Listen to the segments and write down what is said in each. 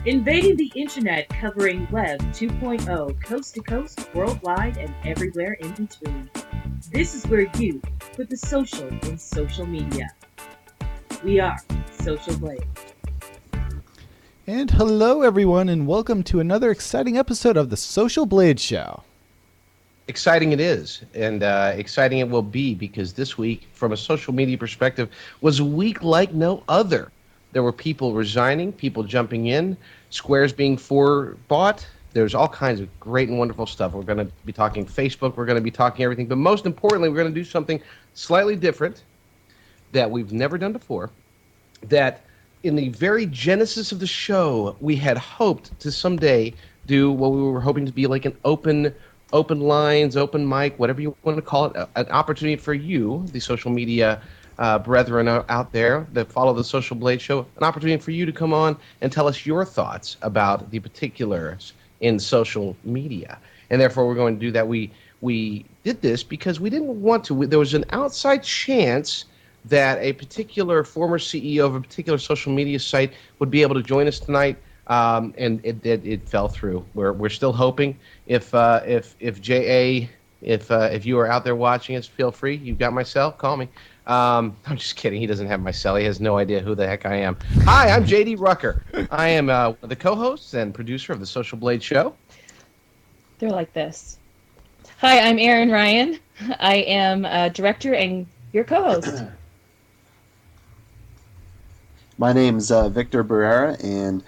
Invading the internet, covering Web 2.0, coast to coast, worldwide, and everywhere in between. This is where you put the social in social media. We are SocialBlade. And hello, everyone, and welcome to another exciting episode of the SocialBlade Show. Exciting it is, and exciting it will be, because this week, from a social media perspective, was a week like no other. There were people resigning, people jumping in, squares being bought. There's all kinds of great and wonderful stuff. We're going to be talking Facebook, we're going to be talking everything, but most importantly, we're going to do something slightly different that we've never done before, that in the very genesis of the show, we had hoped to someday do what we were hoping to be like an open lines, open mic, whatever you want to call it, an opportunity for you, the social media brethren out there that follow the Social Blade Show, an opportunity for you to come on and tell us your thoughts about the particulars in social media. And therefore, we're going to do that. We did this because we didn't want to. There was an outside chance that a particular former CEO of a particular social media site would be able to join us tonight. And it fell through. We're still hoping. If you are out there watching us, feel free. You've got my cell. Call me. I'm just kidding. He doesn't have my cell. He has no idea who the heck I am. Hi, I'm JD Rucker. I am the co-host and producer of the Social Blade Show. They're like this. Hi, I'm Erin Ryan. I am director and your co-host. My name's Victor Barrera, and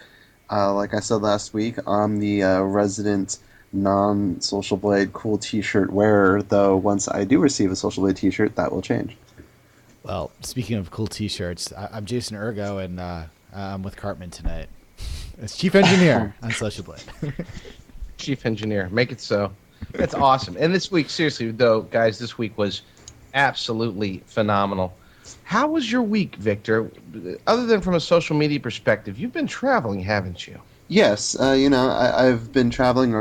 like I said last week, I'm the resident non-Social Blade cool t-shirt wearer, though once I do receive a Social Blade t-shirt, that will change. Well, speaking of cool t-shirts, I'm Jason Urgo, and I'm with Cartman tonight as chief engineer on Social Blade. Chief engineer. Make it so. That's awesome. And this week, seriously, though, guys, this week was absolutely phenomenal. How was your week, Victor? Other than from a social media perspective, you've been traveling, haven't you? Yes, I've been traveling.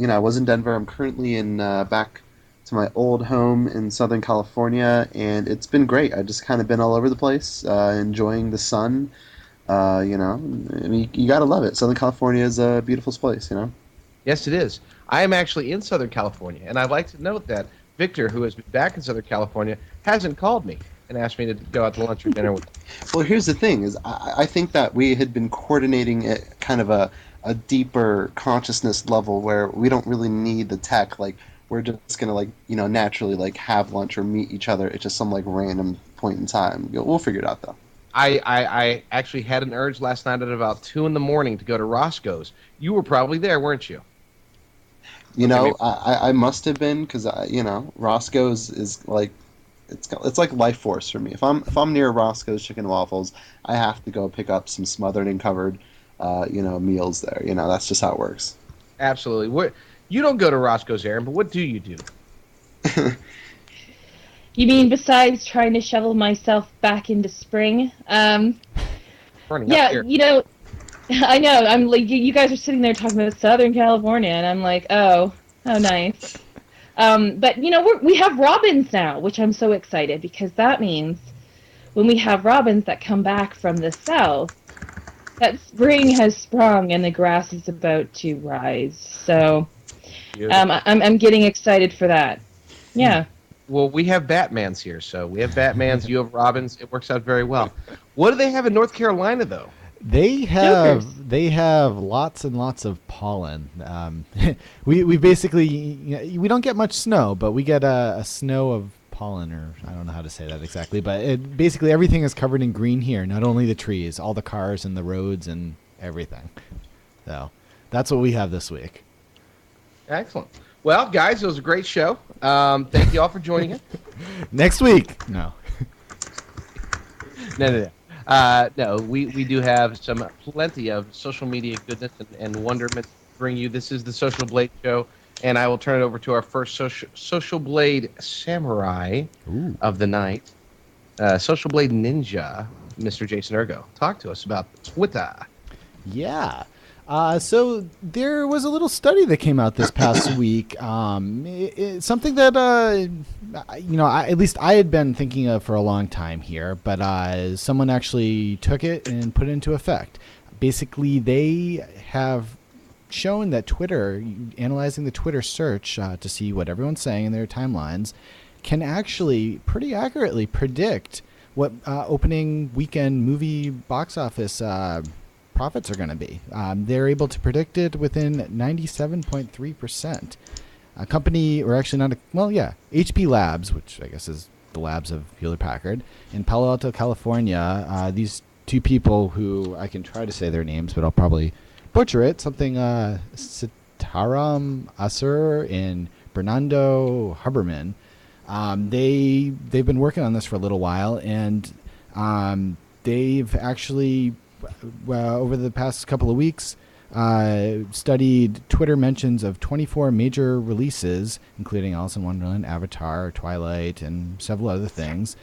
I was in Denver. I'm currently in back to my old home in Southern California, and it's been great. I've just kind of been all over the place, enjoying the sun. I mean, you gotta love it. Southern California is a beautiful place, Yes, it is. I am actually in Southern California, and I'd like to note that Victor, who has been back in Southern California, hasn't called me and asked me to go out to lunch or dinner with him. Well, here's the thing: is I think that we had been coordinating at kind of a deeper consciousness level where we don't really need the tech. Like, we're just gonna naturally have lunch or meet each other at just some random point in time. We'll figure it out though. I actually had an urge last night at about 2 a.m. to go to Roscoe's. You were probably there, weren't you? I must have been, because Roscoe's is like it's like life force for me. If I'm near Roscoe's Chicken and Waffles, I have to go pick up some smothered and covered meals there. That's just how it works. Absolutely. You don't go to Roscoe's, Aaron, but what do you do? You mean besides trying to shovel myself back into spring? Running yeah, up here. I know. I'm like, you guys are sitting there talking about Southern California, and I'm like, oh nice. But we have robins now, which I'm so excited, because that means when we have robins that come back from the south, that spring has sprung and the grass is about to rise. So I'm getting excited for that. Yeah. Well, we have Batmans here, so we have Batmans, you have robins. It works out very well. What do they have in North Carolina, though? They have lots and lots of pollen. We basically we don't get much snow, but we get a snow of pollen, or I don't know how to say that exactly. But basically everything is covered in green here. Not only the trees, all the cars and the roads and everything. So that's what we have this week. Excellent. Well, guys, it was a great show. Thank you all for joining us. Next week, no. No, we do have plenty of social media goodness and wonderment to bring you. This is the Social Blade Show, and I will turn it over to our first Social Blade Samurai of the night, Social Blade Ninja, Mr. Jason Urgo. Talk to us about Twitter. Yeah. So there was a little study that came out this past week. Something that at least I had been thinking of for a long time here, but someone actually took it and put it into effect. basically, they have shown that Twitter, analyzing the Twitter search to see what everyone's saying in their timelines, can actually pretty accurately predict what opening weekend movie box office profits are going to be. They're able to predict it within 97.3%. A company, or actually not, HP Labs, which I guess is the labs of Hewlett Packard, in Palo Alto, California. These two people who I can try to say their names, but I'll probably butcher it. Something Sitaram Asur and Bernardo Huberman. They've been working on this for a little while, and they've actually over the past couple of weeks studied Twitter mentions of 24 major releases, including Alice in Wonderland, Avatar, Twilight, and several other things.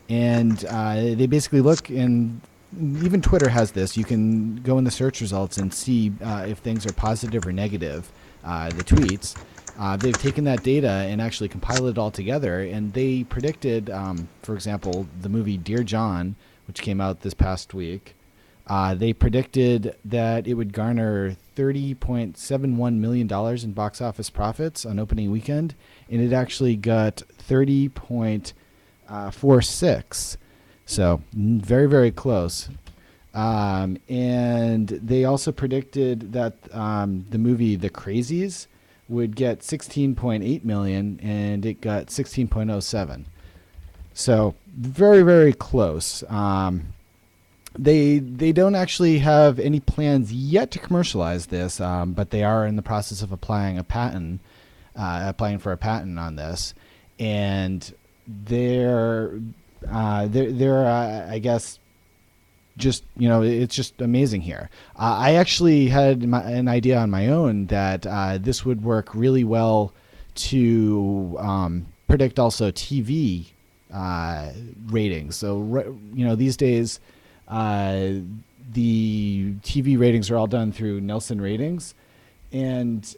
And they basically look, and even Twitter has this. You can go in the search results and see if things are positive or negative, the tweets. They've taken that data and actually compiled it all together, and they predicted, for example, the movie Dear John, which came out this past week. They predicted that it would garner $30.71 million in box office profits on opening weekend, and it actually got 30.46. So very, very close. And they also predicted that the movie The Crazies would get 16.8 million, and it got 16.07. So very, very close. They don't actually have any plans yet to commercialize this, but they are in the process of applying for a patent on this, and they're I guess just, it's just amazing here. I actually had an idea on my own that this would work really well to predict also TV ratings. So these days, the TV ratings are all done through Nielsen ratings, and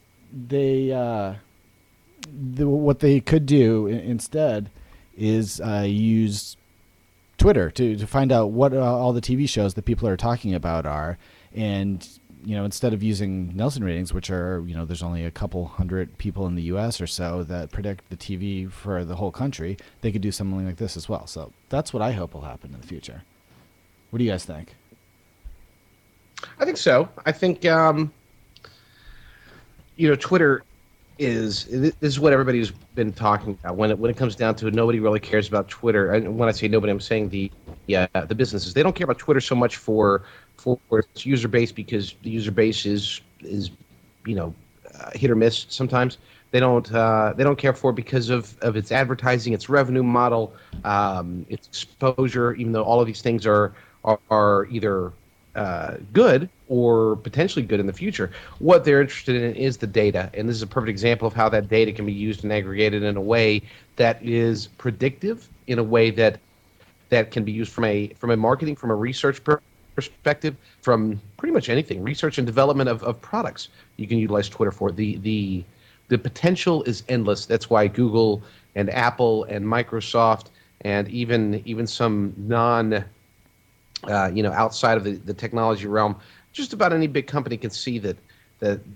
what they could do instead is use Twitter to find out what all the TV shows that people are talking about are, and instead of using Nielsen ratings, which are there's only a couple hundred people in the U.S. or so that predict the TV for the whole country, they could do something like this as well. So that's what I hope will happen in the future. What do you guys think? I think so. I think Twitter this is what everybody's been talking about. When it comes down to it, nobody really cares about Twitter. And when I say nobody, I'm saying the businesses. They don't care about Twitter so much for its user base, because the user base is hit or miss sometimes. They don't care for it because of its advertising, its revenue model, its exposure. Even though all of these things are either good or potentially good in the future, what they're interested in is the data, and this is a perfect example of how that data can be used and aggregated in a way that is predictive, in a way that can be used from a marketing, from a research perspective, from pretty much anything, research and development of products. You can utilize Twitter for the potential is endless. That's why Google and Apple and Microsoft and even some non outside of the technology realm, just about any big company can see that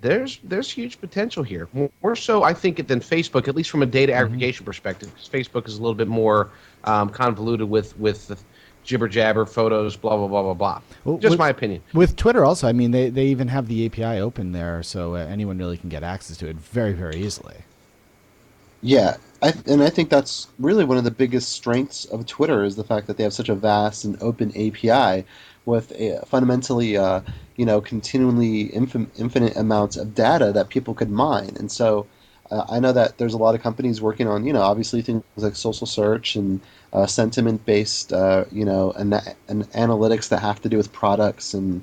there's huge potential here. More so, I think, than Facebook, at least from a data aggregation perspective. Because Facebook is a little bit more convoluted with the jibber jabber, photos, blah blah blah blah blah. Well, just my opinion. With Twitter, also, I mean, they even have the API open there, so anyone really can get access to it very, very easily. Yeah, I think that's really one of the biggest strengths of Twitter, is the fact that they have such a vast and open API with fundamentally, continually infinite amounts of data that people could mine. And so I know that there's a lot of companies working on, obviously things like social search and sentiment-based, and analytics that have to do with products and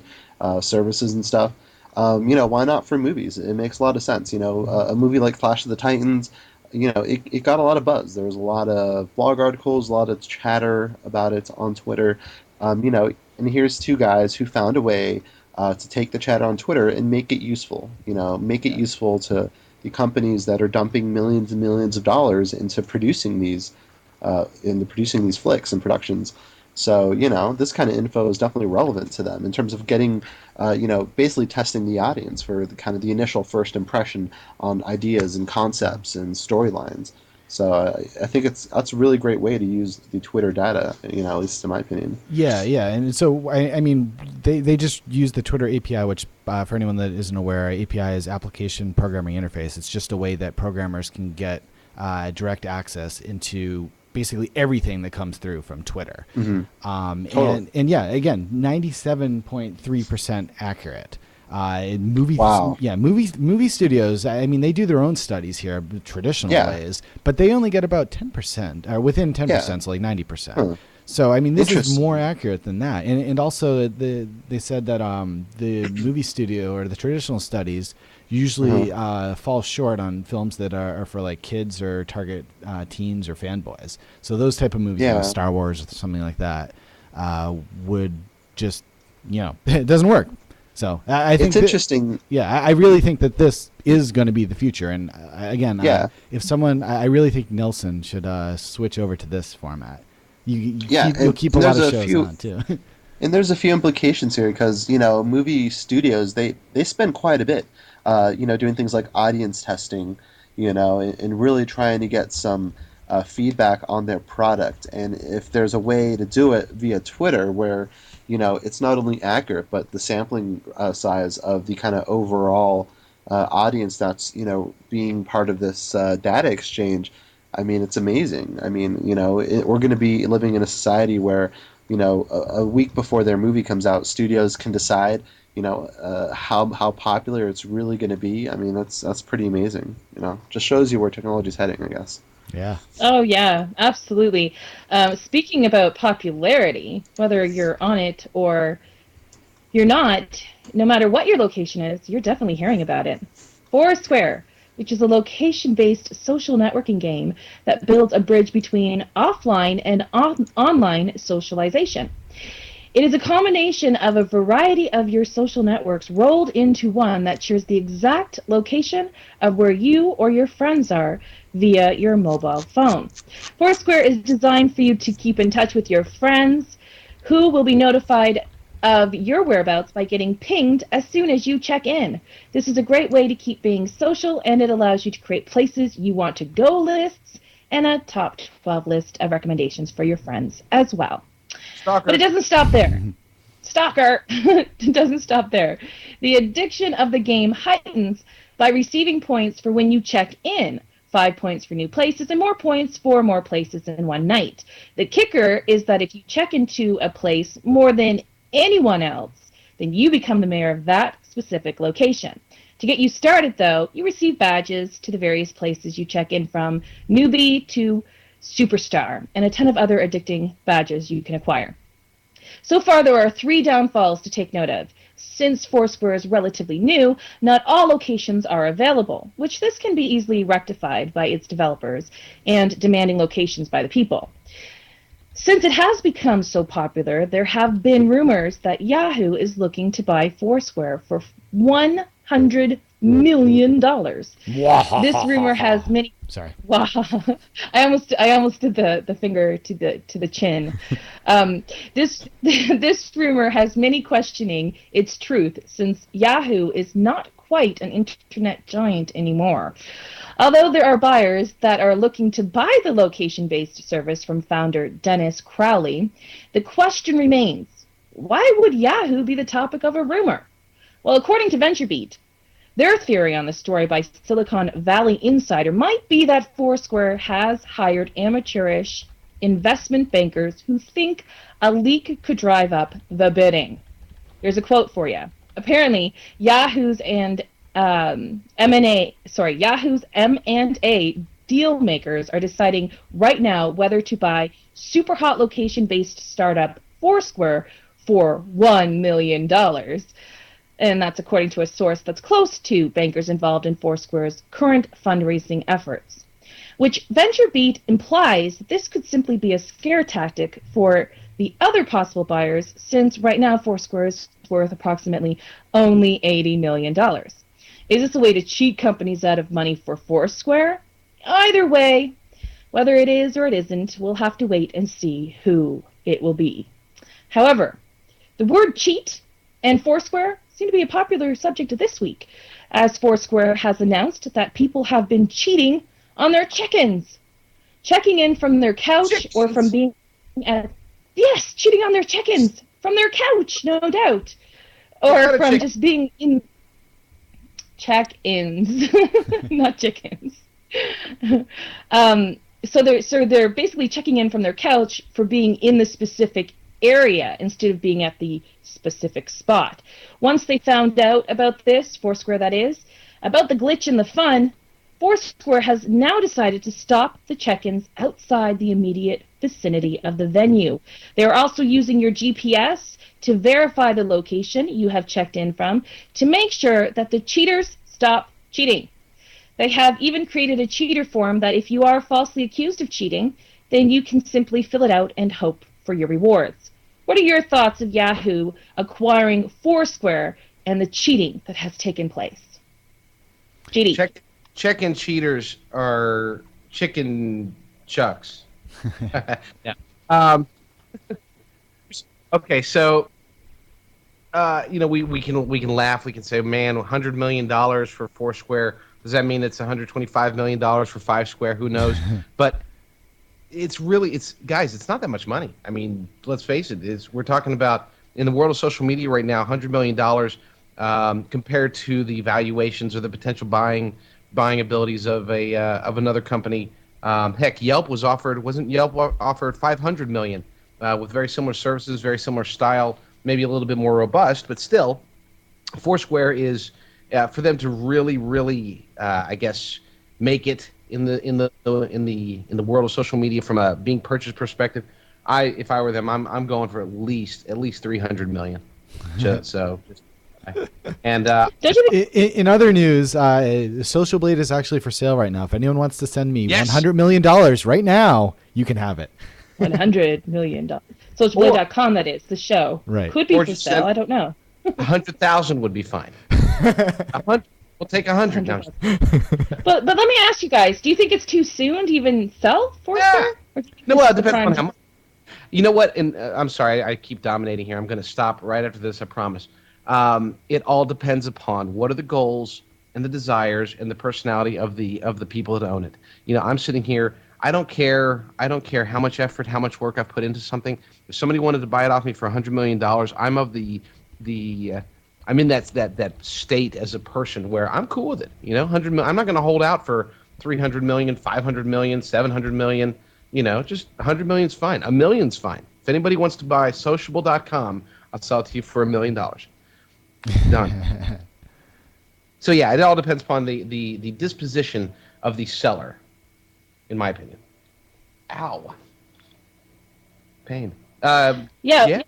services and stuff. Why not for movies? It makes a lot of sense. A movie like Clash of the Titans, it got a lot of buzz. There was a lot of blog articles, a lot of chatter about it on Twitter. And here's two guys who found a way to take the chatter on Twitter and make it useful. Make it useful to the companies that are dumping millions and millions of dollars into producing these flicks and productions. So, this kind of info is definitely relevant to them in terms of getting, basically testing the audience for the kind of the initial first impression on ideas and concepts and storylines. So I think that's a really great way to use the Twitter data, at least in my opinion. Yeah, yeah, and so I mean, they just use the Twitter API, which for anyone that isn't aware, API is Application Programming Interface. It's just a way that programmers can get direct access into basically everything that comes through from Twitter. Totally. And yeah, again, 97.3% accurate. Wow. Movie studios. I mean, they do their own studies here, traditional ways, but they only get about 10%, or within 10%, so like 90%. Huh. So I mean, this is more accurate than that, and also they said that the movie studio or the traditional studies usually fall short on films that are for like kids or target teens or fanboys. So those type of movies, like Star Wars or something like that, would just it doesn't work. So I think it's interesting. I really think that this is going to be the future. And again, if someone, I really think Nielsen should switch over to this format. You'll keep a lot of shows on too. And there's a few implications here because movie studios they spend quite a bit, doing things like audience testing, and really trying to get some feedback on their product. And if there's a way to do it via Twitter, where it's not only accurate, but the sampling size of the kind of overall audience that's being part of this data exchange. I mean, it's amazing. I mean, we're going to be living in a society where a week before their movie comes out, studios can decide how popular it's really going to be. I mean, that's pretty amazing. Just shows you where technology is heading, I guess. Yeah. Oh, yeah, absolutely. Speaking about popularity, whether you're on it or you're not, no matter what your location is, you're definitely hearing about it. Foursquare, which is a location-based social networking game that builds a bridge between offline and online socialization. It is a combination of a variety of your social networks rolled into one that shares the exact location of where you or your friends are via your mobile phone. Foursquare is designed for you to keep in touch with your friends, who will be notified of your whereabouts by getting pinged as soon as you check in. This is a great way to keep being social, and it allows you to create places you want to go lists and a top 12 list of recommendations for your friends as well. Stalker. But it doesn't stop there. Stalker. It doesn't stop there. The addiction of the game heightens by receiving points for when you check in. 5 points for new places and more points for more places in one night. The kicker is that if you check into a place more than anyone else, then you become the mayor of that specific location. To get you started, though, you receive badges to the various places you check in, from newbie to superstar, and a ton of other addicting badges you can acquire. So far, there are 3 downfalls to take note of. Since Foursquare is relatively new, not all locations are available, which this can be easily rectified by its developers and demanding locations by the people. Since it has become so popular, there have been rumors that Yahoo is looking to buy Foursquare for $100 million. This rumor has many. Sorry. Wow, I almost did the finger to the chin. This rumor has many questioning its truth, since Yahoo is not quite an internet giant anymore. Although there are buyers that are looking to buy the location-based service from founder Dennis Crowley, the question remains: why would Yahoo be the topic of a rumor? Well, according to VentureBeat, their theory on the story by Silicon Valley Insider might be that Foursquare has hired amateurish investment bankers who think a leak could drive up the bidding. Here's a quote for you. Apparently, Yahoo's M&A deal makers are deciding right now whether to buy super hot location-based startup Foursquare for $1 million. And that's according to a source that's close to bankers involved in Foursquare's current fundraising efforts, which VentureBeat implies this could simply be a scare tactic for the other possible buyers, since right now Foursquare is worth approximately only $80 million. Is this a way to cheat companies out of money for Foursquare? Either way, whether it is or it isn't, we'll have to wait and see who it will be. However, the word cheat and Foursquare seem to be a popular subject this week, as Foursquare has announced that people have been cheating on their check-ins, checking in from their couch or from being at, yes, cheating on their check-ins from their couch, no doubt, or from just being in check-ins, not chickens. So they're basically checking in from their couch for being in the specific area instead of being at the specific spot. Once they found out about this, Foursquare that is, about the glitch in the fun, Foursquare has now decided to stop the check-ins outside the immediate vicinity of the venue. They are also using your GPS to verify the location you have checked in from to make sure that the cheaters stop cheating. They have even created a cheater form that if you are falsely accused of cheating, then you can simply fill it out and hope for your rewards. What are your thoughts of Yahoo acquiring Foursquare and the cheating that has taken place? GD. Check-in cheaters are chicken chucks. Yeah. Okay, so we can laugh. We can say, man, $100 million for Foursquare. Does that mean it's $125 million for Fivesquare? Who knows? But it's guys, it's not that much money. I mean, let's face it. We're talking about, in the world of social media right now, $100 million compared to the valuations or the potential buying abilities of another company. Heck, wasn't Yelp offered $500 million with very similar services, very similar style, maybe a little bit more robust, but still, Foursquare is for them to really, I guess, make it in the world of social media from a being purchased perspective. If I were them, I'm going for at least $300 million. And in other news, SocialBlade is actually for sale right now. If anyone wants to send me $100 million right now, you can have it. $100 million. SocialBlade.com, that is the show. Right. Could be for sale. I don't know. 100,000 would be fine. 100. We'll take 100. But let me ask you guys: do you think it's too soon to even sell Foursquare? Yeah. No, well, it depends on how much. You know what? And I'm sorry, I keep dominating here. I'm going to stop right after this. I promise. It all depends upon what are the goals and the desires and the personality of the people that own it. I'm sitting here. I don't care how much effort, how much work I've put into something. If somebody wanted to buy it off me for $100 million, I'm of I'm in that state as a person where I'm cool with it. $100 million. I'm not going to hold out for $300 million, $500 million, $700 million. Just $100 million's fine. $1 million's fine. If anybody wants to buy Sociable.com, I'll sell it to you for $1 million. Done. So yeah, it all depends upon the disposition of the seller, in my opinion. Ow. Pain. Yeah.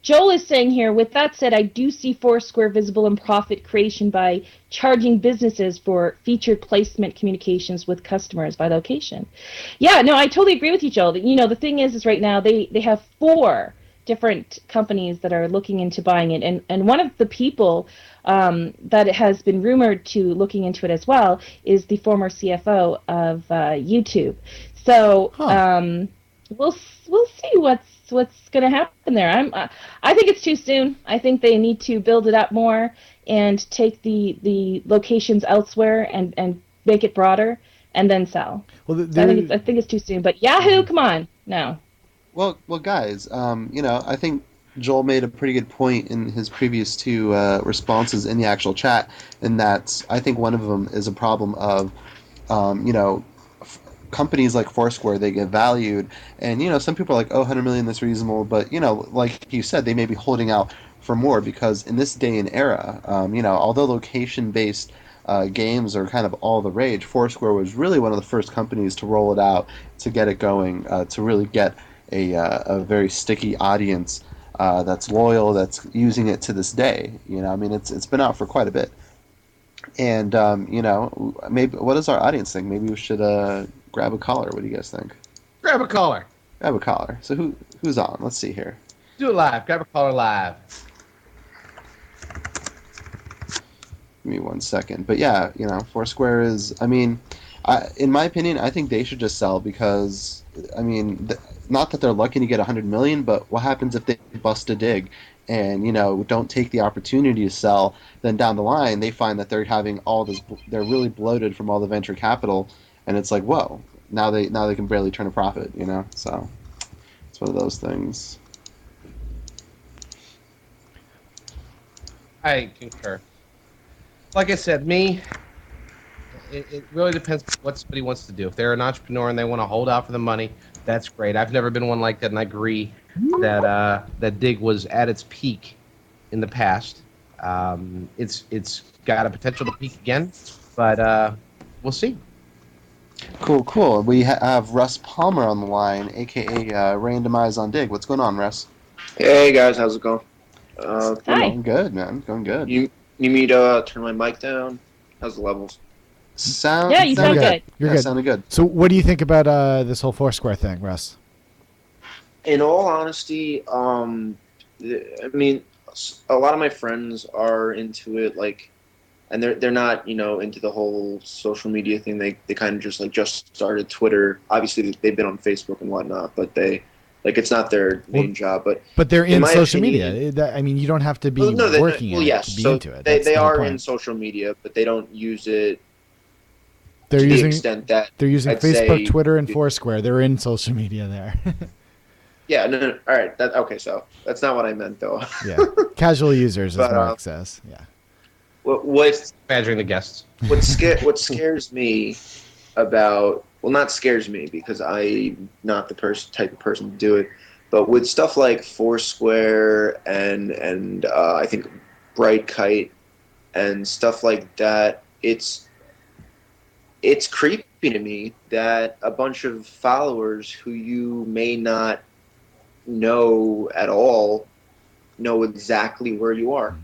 Joel is saying here, with that said, I do see Foursquare visible in profit creation by charging businesses for featured placement communications with customers by location. Yeah, no, I totally agree with you, Joel. The thing is right now they have 4 different companies that are looking into buying it, and one of the people that has been rumored to looking into it as well is the former CFO of YouTube. So we'll see what's going to happen there. I think it's too soon. I think they need to build it up more and take the locations elsewhere and make it broader and then sell. Well, I think it's too soon. But Yahoo, come on, no. Well, guys, I think Joel made a pretty good point in his previous 2 responses in the actual chat, and that's, I think one of them is a problem of, companies like Foursquare, they get valued, and some people are like, oh, 100 million, that's reasonable, but like you said, they may be holding out for more, because in this day and era, although location-based games are kind of all the rage, Foursquare was really one of the first companies to roll it out, to get it going, to really get a very sticky audience that's loyal, that's using it to this day. It's been out for quite a bit. And maybe, what does our audience think? Maybe we should grab a caller. What do you guys think? Grab a caller. Grab a caller. So who's on? Let's see here. Do it live. Grab a caller live. Give me 1 second. But yeah, Foursquare is, in my opinion, I think they should just sell, because, not that they're lucky to get 100 million, but what happens if they bust a Digg and don't take the opportunity to sell? Then down the line, they find that they're having all this, they're really bloated from all the venture capital, and it's like, whoa, now they can barely turn a profit, So it's one of those things. I concur. Like I said, it really depends what somebody wants to do. If they're an entrepreneur and they want to hold out for the money, that's great. I've never been one like that, and I agree that Digg was at its peak in the past. It's got a potential to peak again, but we'll see. Cool. We have Russ Palmer on the line, aka Randomize on Digg. What's going on, Russ? Hey guys, how's it going? Hi. Going good, man. Going good. You need me to turn my mic down? How's the levels? Yeah, you sound good. You're good. Sounded good. So what do you think about this whole Foursquare thing, Russ? In all honesty, I mean, a lot of my friends are into it, like, and they're not, into the whole social media thing. They kind of just started Twitter. Obviously, they've been on Facebook and whatnot, but it's not their main job. But they're in social opinion, media. I mean, you don't have to be working in it to be into it. They are in social media, but they don't use it. They're to using the extent that they're using I'd Facebook, say, Twitter, and Foursquare. They're in social media there. Yeah, no. All right. Okay, so that's not what I meant, though. Yeah, casual users, as But, Mark says. Yeah. What Badgering the guests. what scares me about, well, not scares me because I'm not the type of person to do it, but with stuff like Foursquare and I think Bright Kite and stuff like that, it's creepy to me that a bunch of followers who you may not know at all know exactly where you are.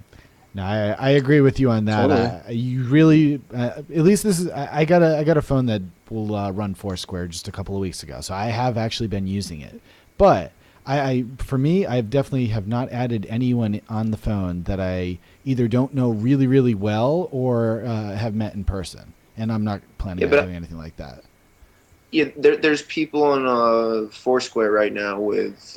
No, I agree with you on that. Totally. You really, at least this is. I got a phone that will run Foursquare just a couple of weeks ago, so I have actually been using it. But for me, I definitely have not added anyone on the phone that I either don't know really, really well or have met in person, and I'm not planning on doing anything like that. Yeah, there's people on Foursquare right now with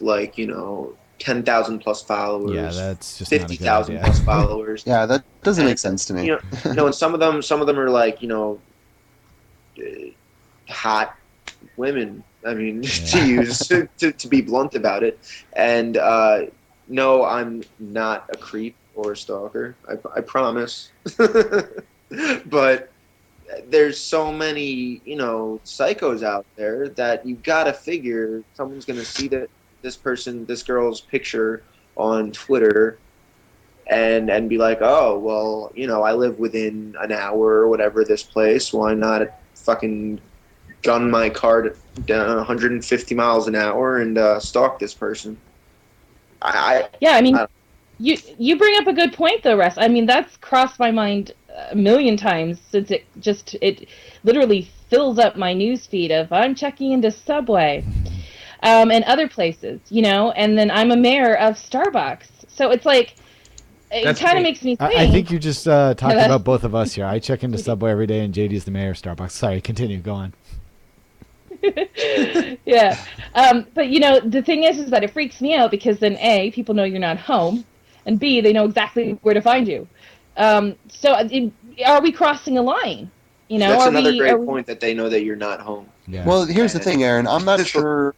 10,000 plus followers. Yeah, that's just 50,000 plus followers. Yeah, that doesn't make sense to me. And some of them are hot women. I mean, to use to be blunt about it. And no, I'm not a creep or a stalker. I promise. But there's so many, psychos out there that you gotta figure someone's gonna see that this girl's picture on Twitter and be like, oh, well, I live within an hour or whatever this place. Why not fucking gun my car down 150 miles an hour and stalk this person? You bring up a good point though, Russ. I mean, that's crossed my mind a million times since it literally fills up my news feed of I'm checking into Subway and other places, and then I'm a mayor of Starbucks. So it's like, it kind of makes me think. I think you just talked about both of us here. I check into Subway every day, and JD's the mayor of Starbucks. Sorry, continue. Go on. Yeah. But, the thing is that it freaks me out because then, A, people know you're not home, and B, they know exactly where to find you. Are we crossing a line? That's another great point, that they know that you're not home. Yeah. Well, here's the thing, Aaron. I'm not sure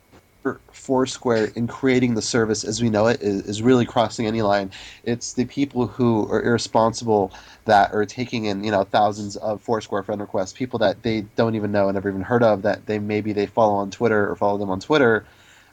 Foursquare, in creating the service as we know it, is really crossing any line. It's the people who are irresponsible that are taking in thousands of Foursquare friend requests, people that they don't even know and never even heard of, that they follow on Twitter or follow them on Twitter.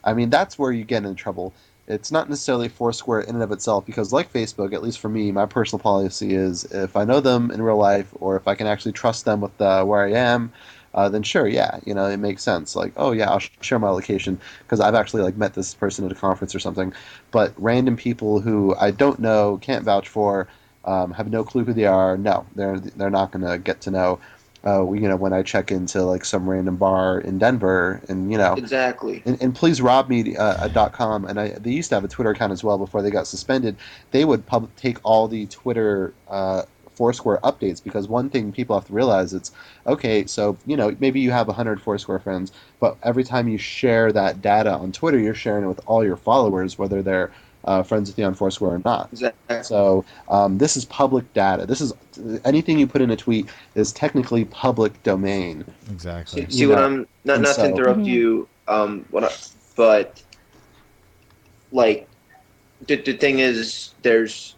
I mean, that's where you get in trouble. It's not necessarily Foursquare in and of itself, because like Facebook, at least for me, my personal policy is if I know them in real life or if I can actually trust them with where I am, then sure, yeah, it makes sense. Like, oh yeah, I'll share my location because I've actually met this person at a conference or something. But random people who I don't know, can't vouch for, have no clue who they are, no, they're not going to get to know. When I check into some random bar in Denver, and exactly. And please rob me .com, and they used to have a Twitter account as well before they got suspended. They would take all the Twitter Foursquare updates, because one thing people have to realize, it's okay, so maybe you have 100 Foursquare friends, but every time you share that data on Twitter, you're sharing it with all your followers, whether they're friends with you on Foursquare or not. Exactly. So this is public data. This is anything you put in a tweet is technically public domain. Exactly. See what I'm And not to so- interrupt Mhm. you. But like the thing is, there's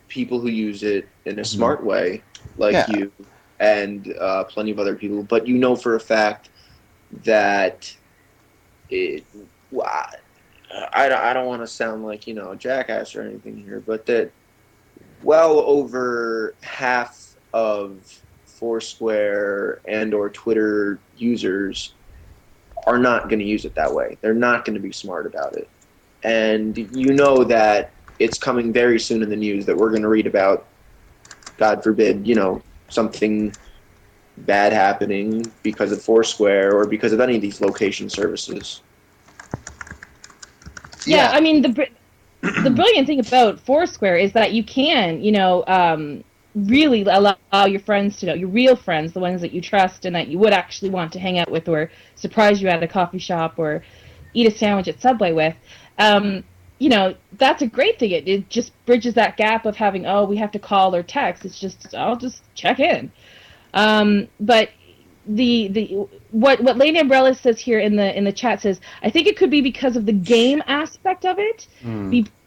people who use it in a smart way, like Yeah. you and plenty of other people. But you know for a fact that it. I don't want to sound like a jackass or anything here, but that well over half of Foursquare and or Twitter users are not going to use it that way. They're not going to be smart about it. And you know that it's coming very soon in the news that we're going to read about, God forbid, something bad happening because of Foursquare or because of any of these location services. Yeah, I mean the brilliant thing about Foursquare is that you can, really allow your friends to know, your real friends, the ones that you trust and that you would actually want to hang out with or surprise you at a coffee shop or eat a sandwich at Subway with. That's a great thing. It just bridges that gap of having, we have to call or text. It's just, I'll just check in. But what Lady Umbrella says here in the chat says, I think it could be because of the game aspect of it.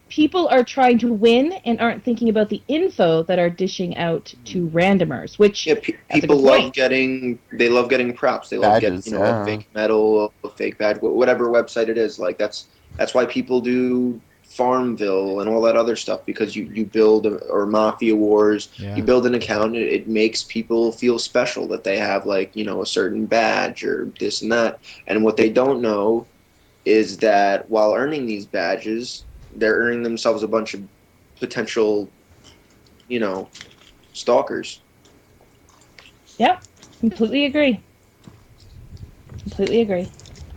People are trying to win and aren't thinking about the info that are dishing out to randomers, which people love getting props. They love Badges, getting a fake medal, a fake badge, whatever website it is. Like that's why people do Farmville and all that other stuff, because you build or Mafia Wars, you build an account, and it makes people feel special that they have a certain badge or this and that. And what they don't know is that while earning these badges, they're earning themselves a bunch of potential, stalkers. Yep, completely agree.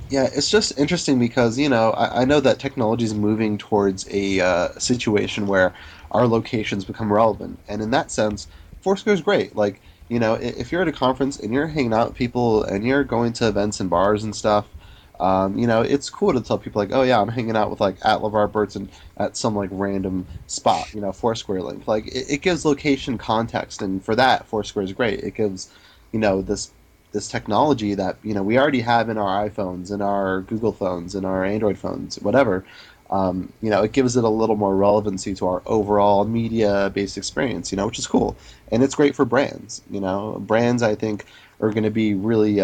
Yeah, it's just interesting because, I know that technology is moving towards a situation where our locations become relevant. And in that sense, Foursquare is great. Like, if you're at a conference and you're hanging out with people and you're going to events and bars and stuff, it's cool to tell people like, oh yeah, I'm hanging out with like at LeVar Burton at some like random spot, Foursquare link. Like it gives location context, and for that, Foursquare is great. It gives, this technology that we already have in our iPhones, in our Google phones, in our Android phones, whatever. It gives it a little more relevancy to our overall media-based experience, which is cool, and it's great for brands. Brands I think are going to be really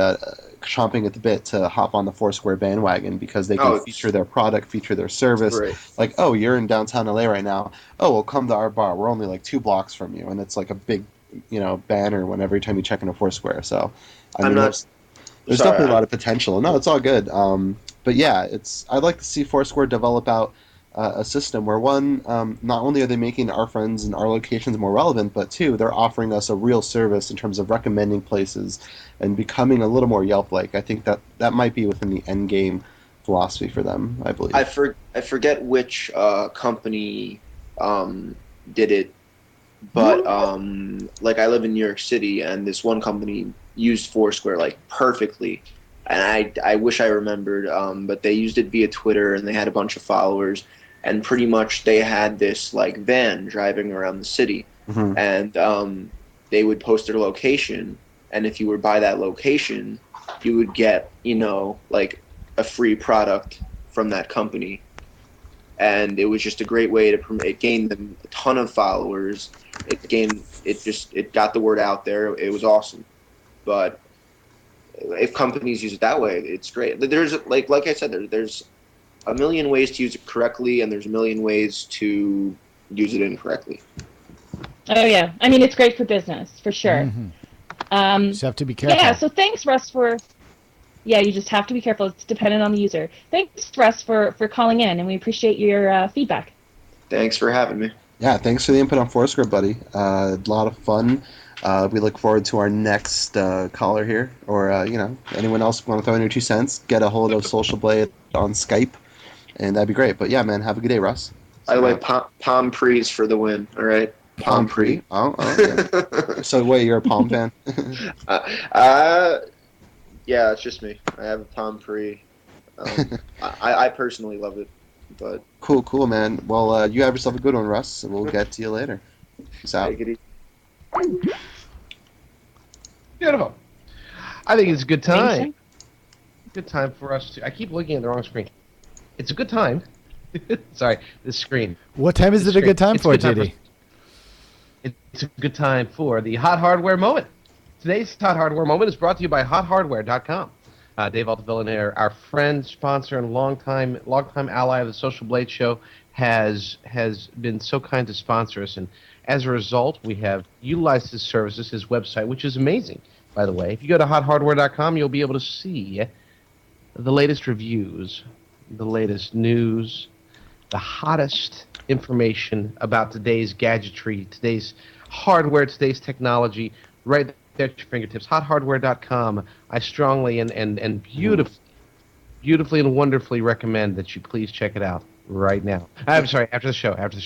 chomping at the bit to hop on the Foursquare bandwagon because they can feature their product, feature their service. Right. Like, oh, you're in downtown LA right now. Oh, well, come to our bar. We're only like 2 blocks from you, and it's like a big, banner when every time you check into Foursquare. So, there's definitely a lot of potential. No, it's all good. But yeah, I'd like to see Foursquare develop out a system where one, not only are they making our friends and our locations more relevant, but two, they're offering us a real service in terms of recommending places and becoming a little more Yelp-like. I think that might be within the end game philosophy for them, I believe. I forget which company did it, but I live in New York City, and this one company used Foursquare perfectly, and I wish I remembered, but they used it via Twitter, and they had a bunch of followers, and pretty much they had this van driving around the city, and they would post their location, and if you were by that location, you would get a free product from that company. And it was just a great way to promote. It gained them a ton of followers. It got the word out there. It was awesome. But if companies use it that way, it's great. There's like I said, there's a million ways to use it correctly, and there's a million ways to use it incorrectly. Oh yeah, I mean it's great for business for sure. You just have to be careful. Yeah, so thanks Russ for. Yeah, you just have to be careful. It's dependent on the user. Thanks, Russ, for calling in, and we appreciate your feedback. Thanks for having me. Yeah, thanks for the input on Foursquare, buddy. A lot of fun. We look forward to our next caller here, or anyone else want to throw in your 2 cents. Get a hold of SocialBlade on Skype, and that'd be great. But yeah, man, have a good day, Russ. By the way, Palm Prees for the win. All right. Palm Pre. Oh, okay. So wait, you're a Palm fan? Yeah, it's just me. I have a Palm Pre. I personally love it, but Cool, man. Well, you have yourself a good one, Russ, and we'll get to you later. Peace out. take it easy. Beautiful. I think it's a good Thanks, time. Good time for us to. I keep looking at the wrong screen. It's a good time. Sorry, this screen. What time is it a good time It's for, a good time JD? It's a good time for the Hot Hardware Moment. Today's Hot Hardware Moment is brought to you by HotHardware.com. Dave Altavilla, our friend, sponsor, and longtime ally of the SocialBlade show, has been so kind to sponsor us, and as a result, we have utilized his services, his website, which is amazing, by the way. If you go to HotHardware.com, you'll be able to see the latest reviews, the latest news, the hottest information about today's gadgetry, today's hardware, today's technology, right there at your fingertips. HotHardware.com. I strongly and beautifully and wonderfully recommend that you please check it out right now. I'm sorry, after the show. After the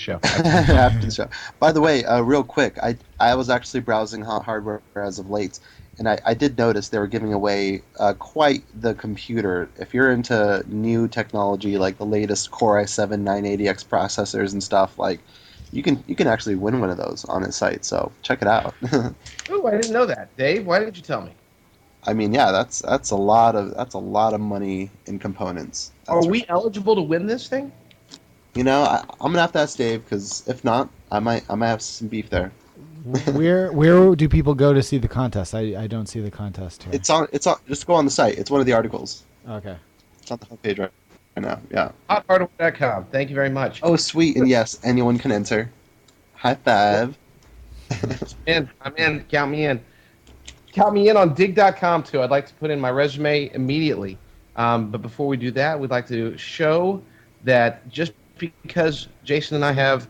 show. By the way, real quick, I was actually browsing Hot Hardware as of late, and I did notice they were giving away quite the computer. If you're into new technology like the latest Core i7 980X processors and stuff, like you can actually win one of those on his site. So check it out. Oh, I didn't know that, Dave. Why didn't you tell me? I mean, yeah, that's a lot of money in components. Are we eligible to win this thing? You know, I'm gonna have to ask Dave, because if not, I might have some beef there. Where do people go to see the contest? I don't see the contest here. It's on. Just go on the site. It's one of the articles. Okay. It's on the homepage right now. Yeah. HotHardware.com. Thank you very much. Oh, sweet, and yes, anyone can enter. High five. I'm in. Count me in. Count me in on Digg.com too. I'd like to put in my resume immediately. But before we do that, we'd like to show that just because Jason and I have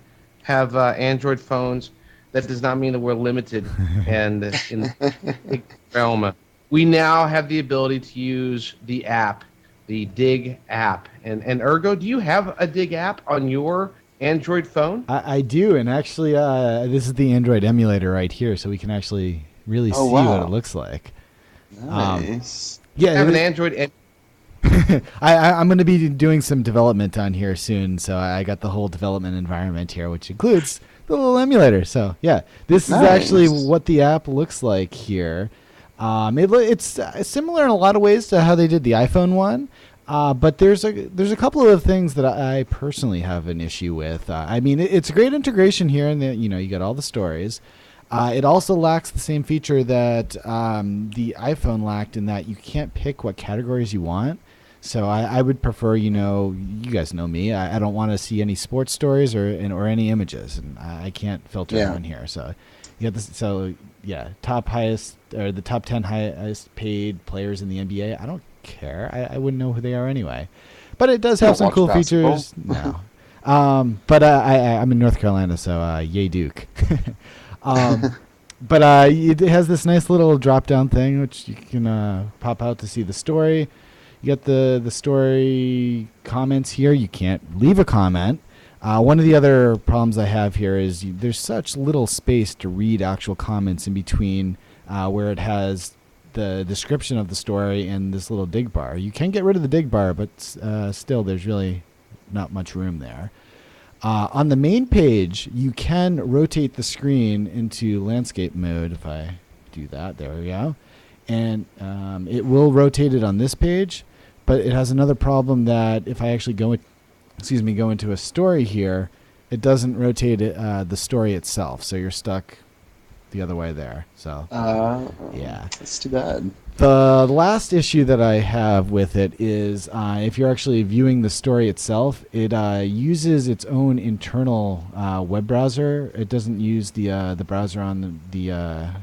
Android phones, that does not mean that we're limited. And in the realm, we now have the ability to use the app, the Digg app. And Urgo, do you have a Digg app on your Android phone? I do, and actually, this is the Android emulator right here, so we can actually really see what it looks like. Nice. Yeah, I have an Android. I'm going to be doing some development on here soon, so I got the whole development environment here, which includes the little emulator. So yeah, this is actually what the app looks like here. It's similar in a lot of ways to how they did the iPhone one, but there's a couple of things that I personally have an issue with. I mean, it's a great integration here, and you got all the stories. It also lacks the same feature that the iPhone lacked, in that you can't pick what categories you want. So I would prefer, you guys know me. I don't want to see any sports stories or any images, and I can't filter on here. So you got this. So yeah, the top 10 highest paid players in the NBA. I don't care. I wouldn't know who they are anyway. But it does have some cool features. No. But I'm in North Carolina, so yay Duke. But it has this nice little drop-down thing, which you can pop out to see the story. You got the story comments here. You can't leave a comment. One of the other problems I have here is there's such little space to read actual comments in between where it has the description of the story and this little dig bar. You can get rid of the dig bar, but still there's really not much room there. On the main page, you can rotate the screen into landscape mode. If I do that, there we go. And it will rotate it on this page, but it has another problem that if I actually go into a story here, it doesn't rotate the story itself. So you're stuck the other way there. So yeah, that's too bad. The last issue that I have with it is if you're actually viewing the story itself, it uses its own internal web browser. It doesn't use the browser on the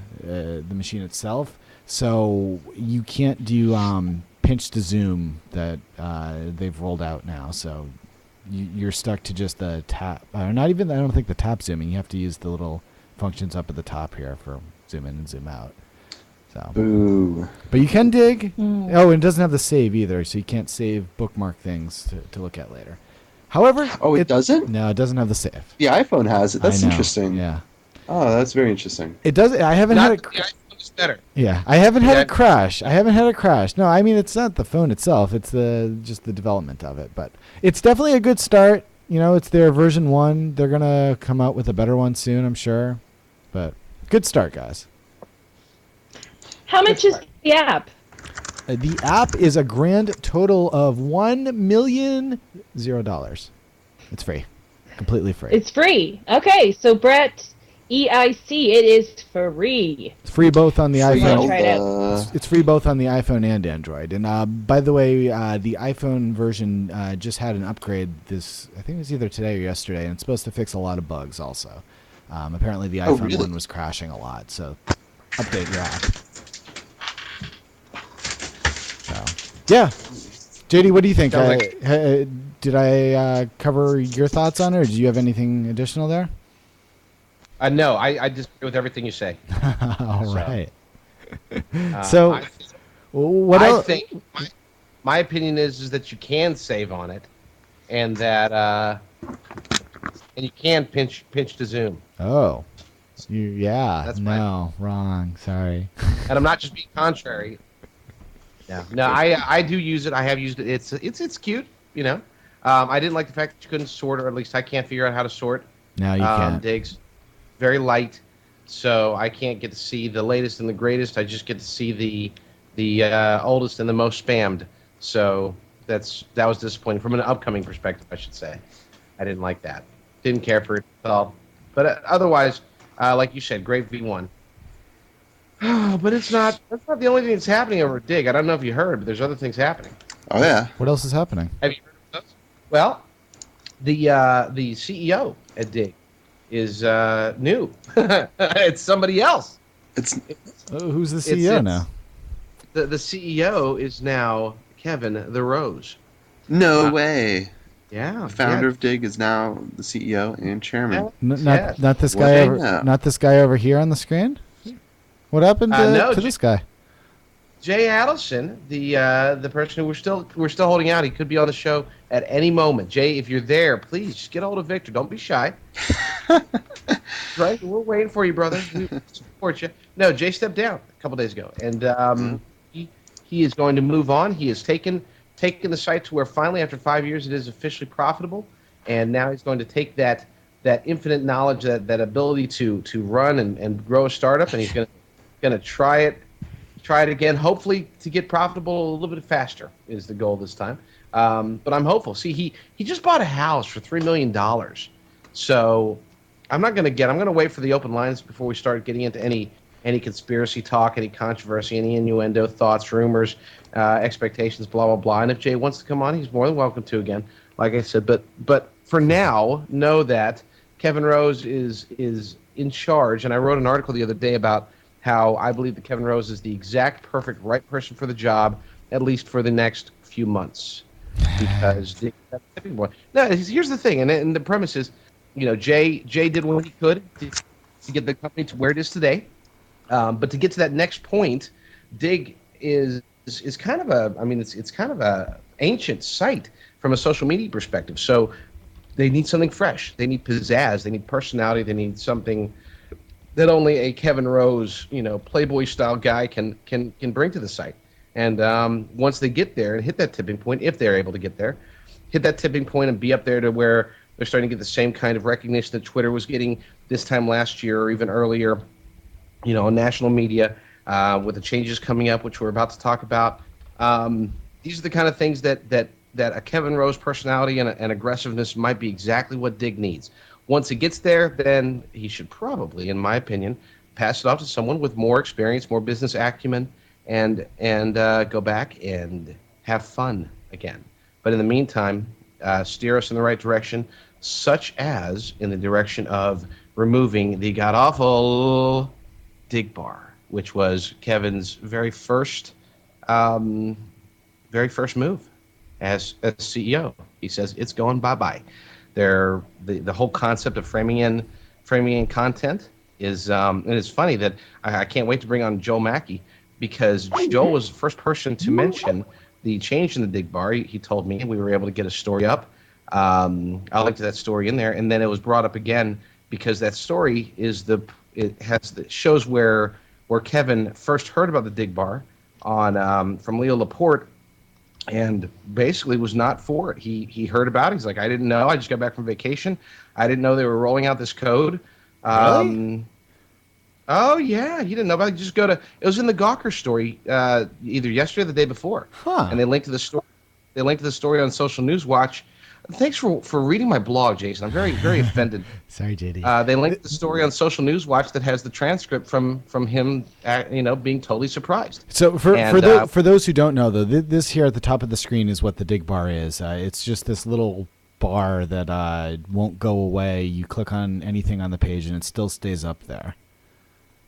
machine itself, so you can't do pinch to zoom that they've rolled out now. So you're stuck to just the tap. Not even, I don't think the tap zooming. You have to use the little functions up at the top here for zoom in and zoom out. So. Boo. But you can dig. Oh, and it doesn't have the save either, so you can't save bookmark things to look at later. However, it doesn't? No, it doesn't have the save. The iPhone has it. That's I know, interesting. Yeah. Oh, that's very interesting. It does. I haven't had Not it. the iPhone is better. Yeah, I haven't had Yeah. it crash. I haven't had it crash. No, I mean it's not the phone itself. It's just the development of it. But it's definitely a good start. You know, it's their version 1. They're gonna come out with a better one soon, I'm sure. But good start, guys. How much is the app? The app is a grand total of $1,000,000. It's free, completely free. It's free. Okay, so Brett, EIC, it is free. It's free both on the Free. iPhone. Try it out. It's free both on the iPhone and Android. And by the way, the iPhone version just had an upgrade this, I think it was either today or yesterday, and it's supposed to fix a lot of bugs also. Apparently the iPhone really? 1 was crashing a lot, so update your app. So, yeah. JD, what do you think? Did I cover your thoughts on it, or do you have anything additional there? No, I disagree with everything you say. All right. I So, think- what I else? think my opinion is that you can save on it, and that and you can pinch to zoom. Oh, yeah. That's no, wrong. Sorry. And I'm not just being contrary. No, I do use it. I have used it. It's cute, you know. I didn't like the fact that you couldn't sort, or at least I can't figure out how to sort. No, you can't. Diggs, very light, so I can't get to see the latest and the greatest. I just get to see the oldest and the most spammed. So that was disappointing from an upcoming perspective, I should say. I didn't like that. Didn't care for it at all. But otherwise, like you said, great V1. But that's not the only thing that's happening over at Digg. I don't know if you heard, but there's other things happening. Oh yeah. What else is happening? Have you heard of those? Well, the CEO at Digg is new. It's somebody else. It's Who's the CEO now? The CEO is now Kevin the Rose. no way. Yeah, The founder of Digg is now the CEO and chairman. Yes. Not this Well, guy they over. know. Not this guy over here on the screen. What happened No, to this guy? Jay Adelson, the person who we're still holding out. He could be on the show at any moment. Jay, if you're there, please just get a hold of Victor. Don't be shy. Right, we're waiting for you, brother. We support you. No, Jay stepped down a couple days ago, and he is going to move on. He has taken the site to where finally, after 5 years, it is officially profitable, and now he's going to take that infinite knowledge, that ability to run and grow a startup, and he's going to try it again, hopefully to get profitable a little bit faster is the goal this time. But I'm hopeful. See, he just bought a house for $3 million. So I'm going to wait for the open lines before we start getting into any conspiracy talk, any controversy, any innuendo, thoughts, rumors, expectations, blah, blah, blah. And if Jay wants to come on, he's more than welcome to again, like I said. But for now, know that Kevin Rose is in charge. And I wrote an article the other day about how I believe that Kevin Rose is the exact perfect right person for the job, at least for the next few months. Because no, here's the thing, and the premise is, you know, Jay did what he could to get the company to where it is today, but to get to that next point, Digg is kind of it's kind of a ancient site from a social media perspective. So they need something fresh. They need pizzazz. They need personality. They need something that only a Kevin Rose, you know, Playboy style guy can bring to the site. And once they get there and hit that tipping point, if they're able to get there, hit that tipping point and be up there to where they're starting to get the same kind of recognition that Twitter was getting this time last year or even earlier, you know, on national media, with the changes coming up, which we're about to talk about. These are the kind of things that a Kevin Rose personality and aggressiveness might be exactly what Digg needs. Once it gets there, then he should probably, in my opinion, pass it off to someone with more experience, more business acumen, and go back and have fun again. But in the meantime, steer us in the right direction, such as in the direction of removing the god-awful Digg Bar, which was Kevin's very first move as CEO. He says it's going bye-bye. The whole concept of framing in content is, and it's funny that I can't wait to bring on Joel Mackey, because Joel was the first person to mention the change in the Digg Bar. He told me, and we were able to get a story up. I linked that story in there, and then it was brought up again because that story is shows where Kevin first heard about the Dig Bar on from Leo Laporte, and basically was not for it. He heard about it. He's like, I didn't know. I just got back from vacation. I didn't know they were rolling out this code. Really? Oh yeah, he didn't know about it. Just go to. It was in the Gawker story either yesterday or the day before, Huh. and they linked to the story. They linked to the story on Social News Watch. Thanks for reading my blog, Jason. I'm very offended. Sorry, JD. They linked the story on Social News Watch that has the transcript from him, being totally surprised. So for those who don't know, though, this here at the top of the screen is what the Dig Bar is. It's just this little bar that won't go away. You click on anything on the page, and it still stays up there.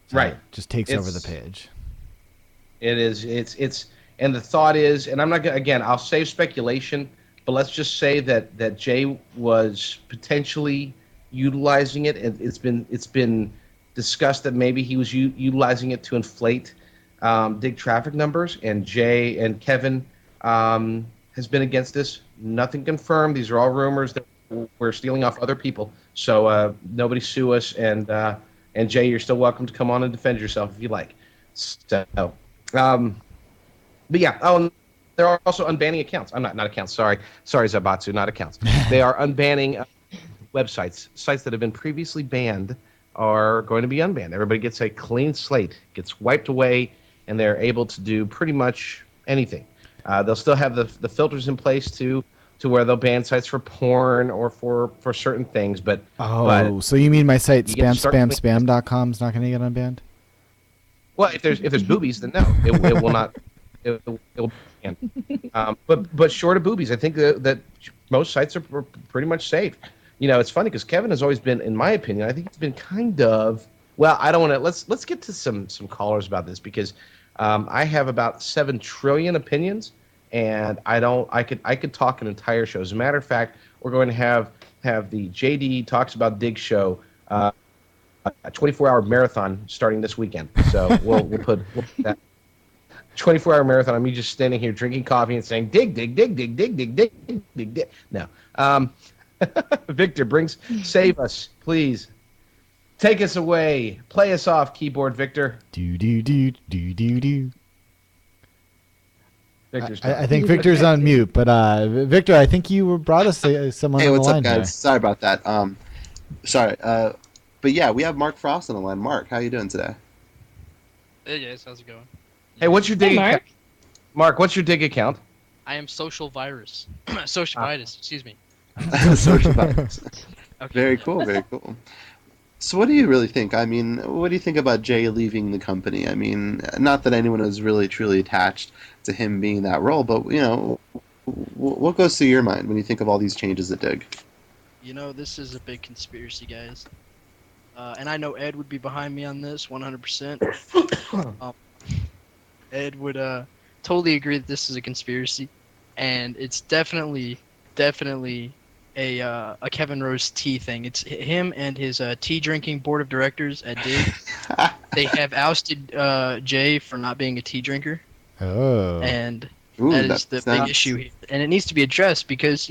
So Right. It just takes over the page. It is. It's. And the thought is, and I'm not gonna, again, I'll save speculation, but let's just say that Jay was potentially utilizing it, and it's been discussed that maybe he was utilizing it to inflate Dig traffic numbers, and Jay and Kevin has been against this. Nothing confirmed. These are all rumors that we're stealing off other people. So nobody sue us, and Jay, you're still welcome to come on and defend yourself if you like. So, but yeah, and there are also unbanning accounts. I'm not accounts. Sorry, Zabatsu, not accounts. They are unbanning websites. Sites that have been previously banned are going to be unbanned. Everybody gets a clean slate, gets wiped away, and they're able to do pretty much anything. They'll still have the filters in place to where they'll ban sites for porn or for certain things. But so you mean my site spam.com is not going to get unbanned? Well, if there's boobies, then no, it will not. It will be banned. But short of boobies, I think that most sites are pretty much safe. It's funny because Kevin has always been, in my opinion, I think it's been kind of, well, I don't want to, let's get to some callers about this, because I have about 7 trillion opinions, and I could talk an entire show. As a matter of fact, we're going to have the JD Talks About Dig show, a 24-hour marathon starting this weekend. So we'll put that 24-hour marathon. Me just standing here drinking coffee and saying dig, dig, dig, dig, dig, dig, dig, dig, dig, dig. No. Victor, save us, please. Take us away. Play us off, keyboard, Victor. Do. Victor's I think Victor's on mute, but Victor, I think you brought us someone Hey, on the what's line up, guys? here. Sorry about that. Sorry. But yeah, we have Mark Frost on the line. Mark, how you doing today? Hey guys, how's it going? Hey, what's your dig Mark. account? Mark, what's your dig account? I am Social Virus. Social Virus, excuse me. Social Virus. Okay. Very cool, very cool. So what do you really think? I mean, what do you think about Jay leaving the company? I mean, not that anyone is really truly attached to him being that role, but, what goes through your mind when you think of all these changes at Dig? This is a big conspiracy, guys. And I know Ed would be behind me on this 100%. Ed would totally agree that this is a conspiracy, and it's definitely a Kevin Rose tea thing. It's him and his tea drinking board of directors at Dig. They have ousted Jay for not being a tea drinker, and that is the big issue here. And it needs to be addressed because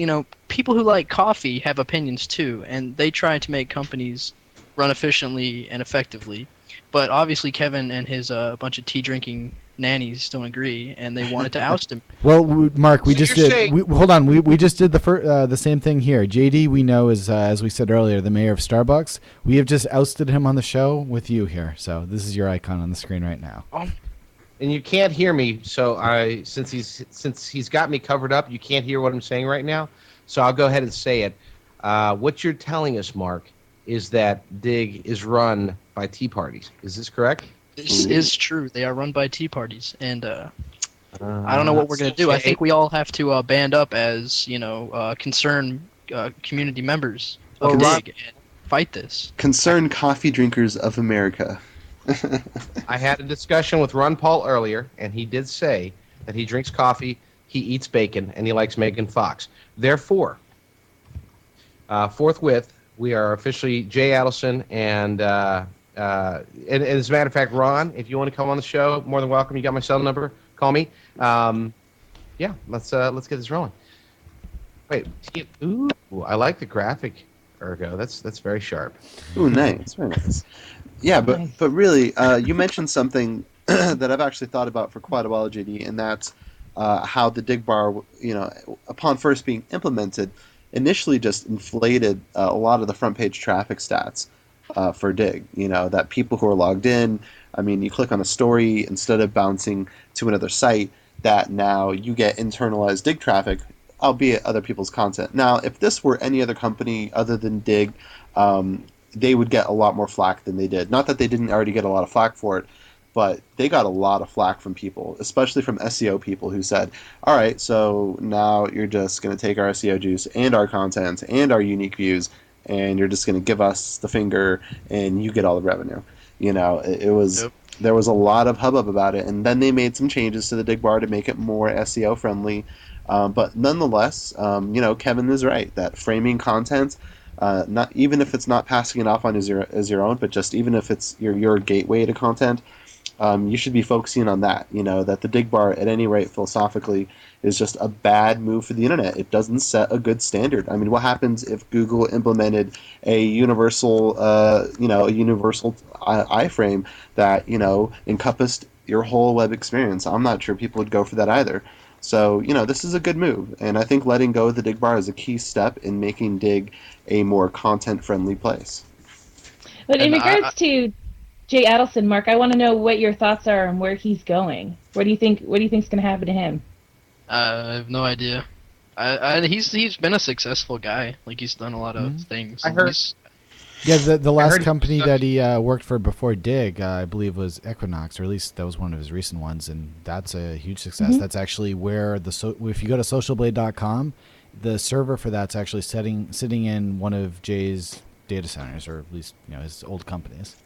people who like coffee have opinions too, and they try to make companies run efficiently and effectively. But obviously Kevin and his bunch of tea drinking nannies don't agree, and they wanted to oust him. Well, Mark, we So just you're did. saying- Hold on, we just did the same thing here. JD, we know is as we said earlier, the mayor of Starbucks. We have just ousted him on the show with you here. So this is your icon on the screen right now. And you can't hear me, so since he's got me covered up, you can't hear what I'm saying right now. So I'll go ahead and say it. What you're telling us, Mark, is that Dig is run by tea parties. Is this correct? This is true. They are run by tea parties, and I don't know what we're gonna do. I think we all have to band up as concerned community members of Dig and fight this. Concerned coffee drinkers of America. I had a discussion with Ron Paul earlier, and he did say that he drinks coffee, he eats bacon, and he likes Megan Fox. Therefore, forthwith, we are officially Jay Adelson and as a matter of fact, Ron, if you want to come on the show, more than welcome. You got my cell number. Call me. Yeah, let's get this rolling. Wait. Ooh, I like the graphic Urgo. That's very sharp. Ooh, nice, very nice. Yeah, but really, you mentioned something that I've actually thought about for quite a while, JD, and that's how the Digg bar, upon first being implemented, initially just inflated a lot of the front page traffic stats for Digg. That people who are logged in, I mean, you click on a story instead of bouncing to another site, that now you get internalized Digg traffic, albeit other people's content. Now, if this were any other company other than Digg, they would get a lot more flack than they did. Not that they didn't already get a lot of flack for it, but they got a lot of flack from people, especially from SEO people who said, all right, so now you're just going to take our SEO juice and our content and our unique views, and you're just going to give us the finger and you get all the revenue. It was... Yep. There was a lot of hubbub about it, and then they made some changes to the Digg bar to make it more SEO friendly. But nonetheless, Kevin is right that framing content, not even if it's not passing it off on as your own, but just even if it's your gateway to content, you should be focusing on that. That the Digg bar, at any rate, philosophically, is just a bad move for the internet. It doesn't set a good standard. I mean, what happens if Google implemented a universal iframe that encompassed your whole web experience? I'm not sure people would go for that either. So, this is a good move, and I think letting go of the Digg bar is a key step in making Digg a more content-friendly place. But in regards to Jay Adelson, Mark, I want to know what your thoughts are on where he's going. What do you think is going to happen to him? I have no idea. He's been a successful guy. Like, he's done a lot of things. I heard. Yeah, the last company that he worked for before Digg, I believe, was Equinox, or at least that was one of his recent ones, and that's a huge success. Mm-hmm. That's actually where if you go to SocialBlade.com, the server for that's actually sitting in one of Jay's data centers, or at least his old companies.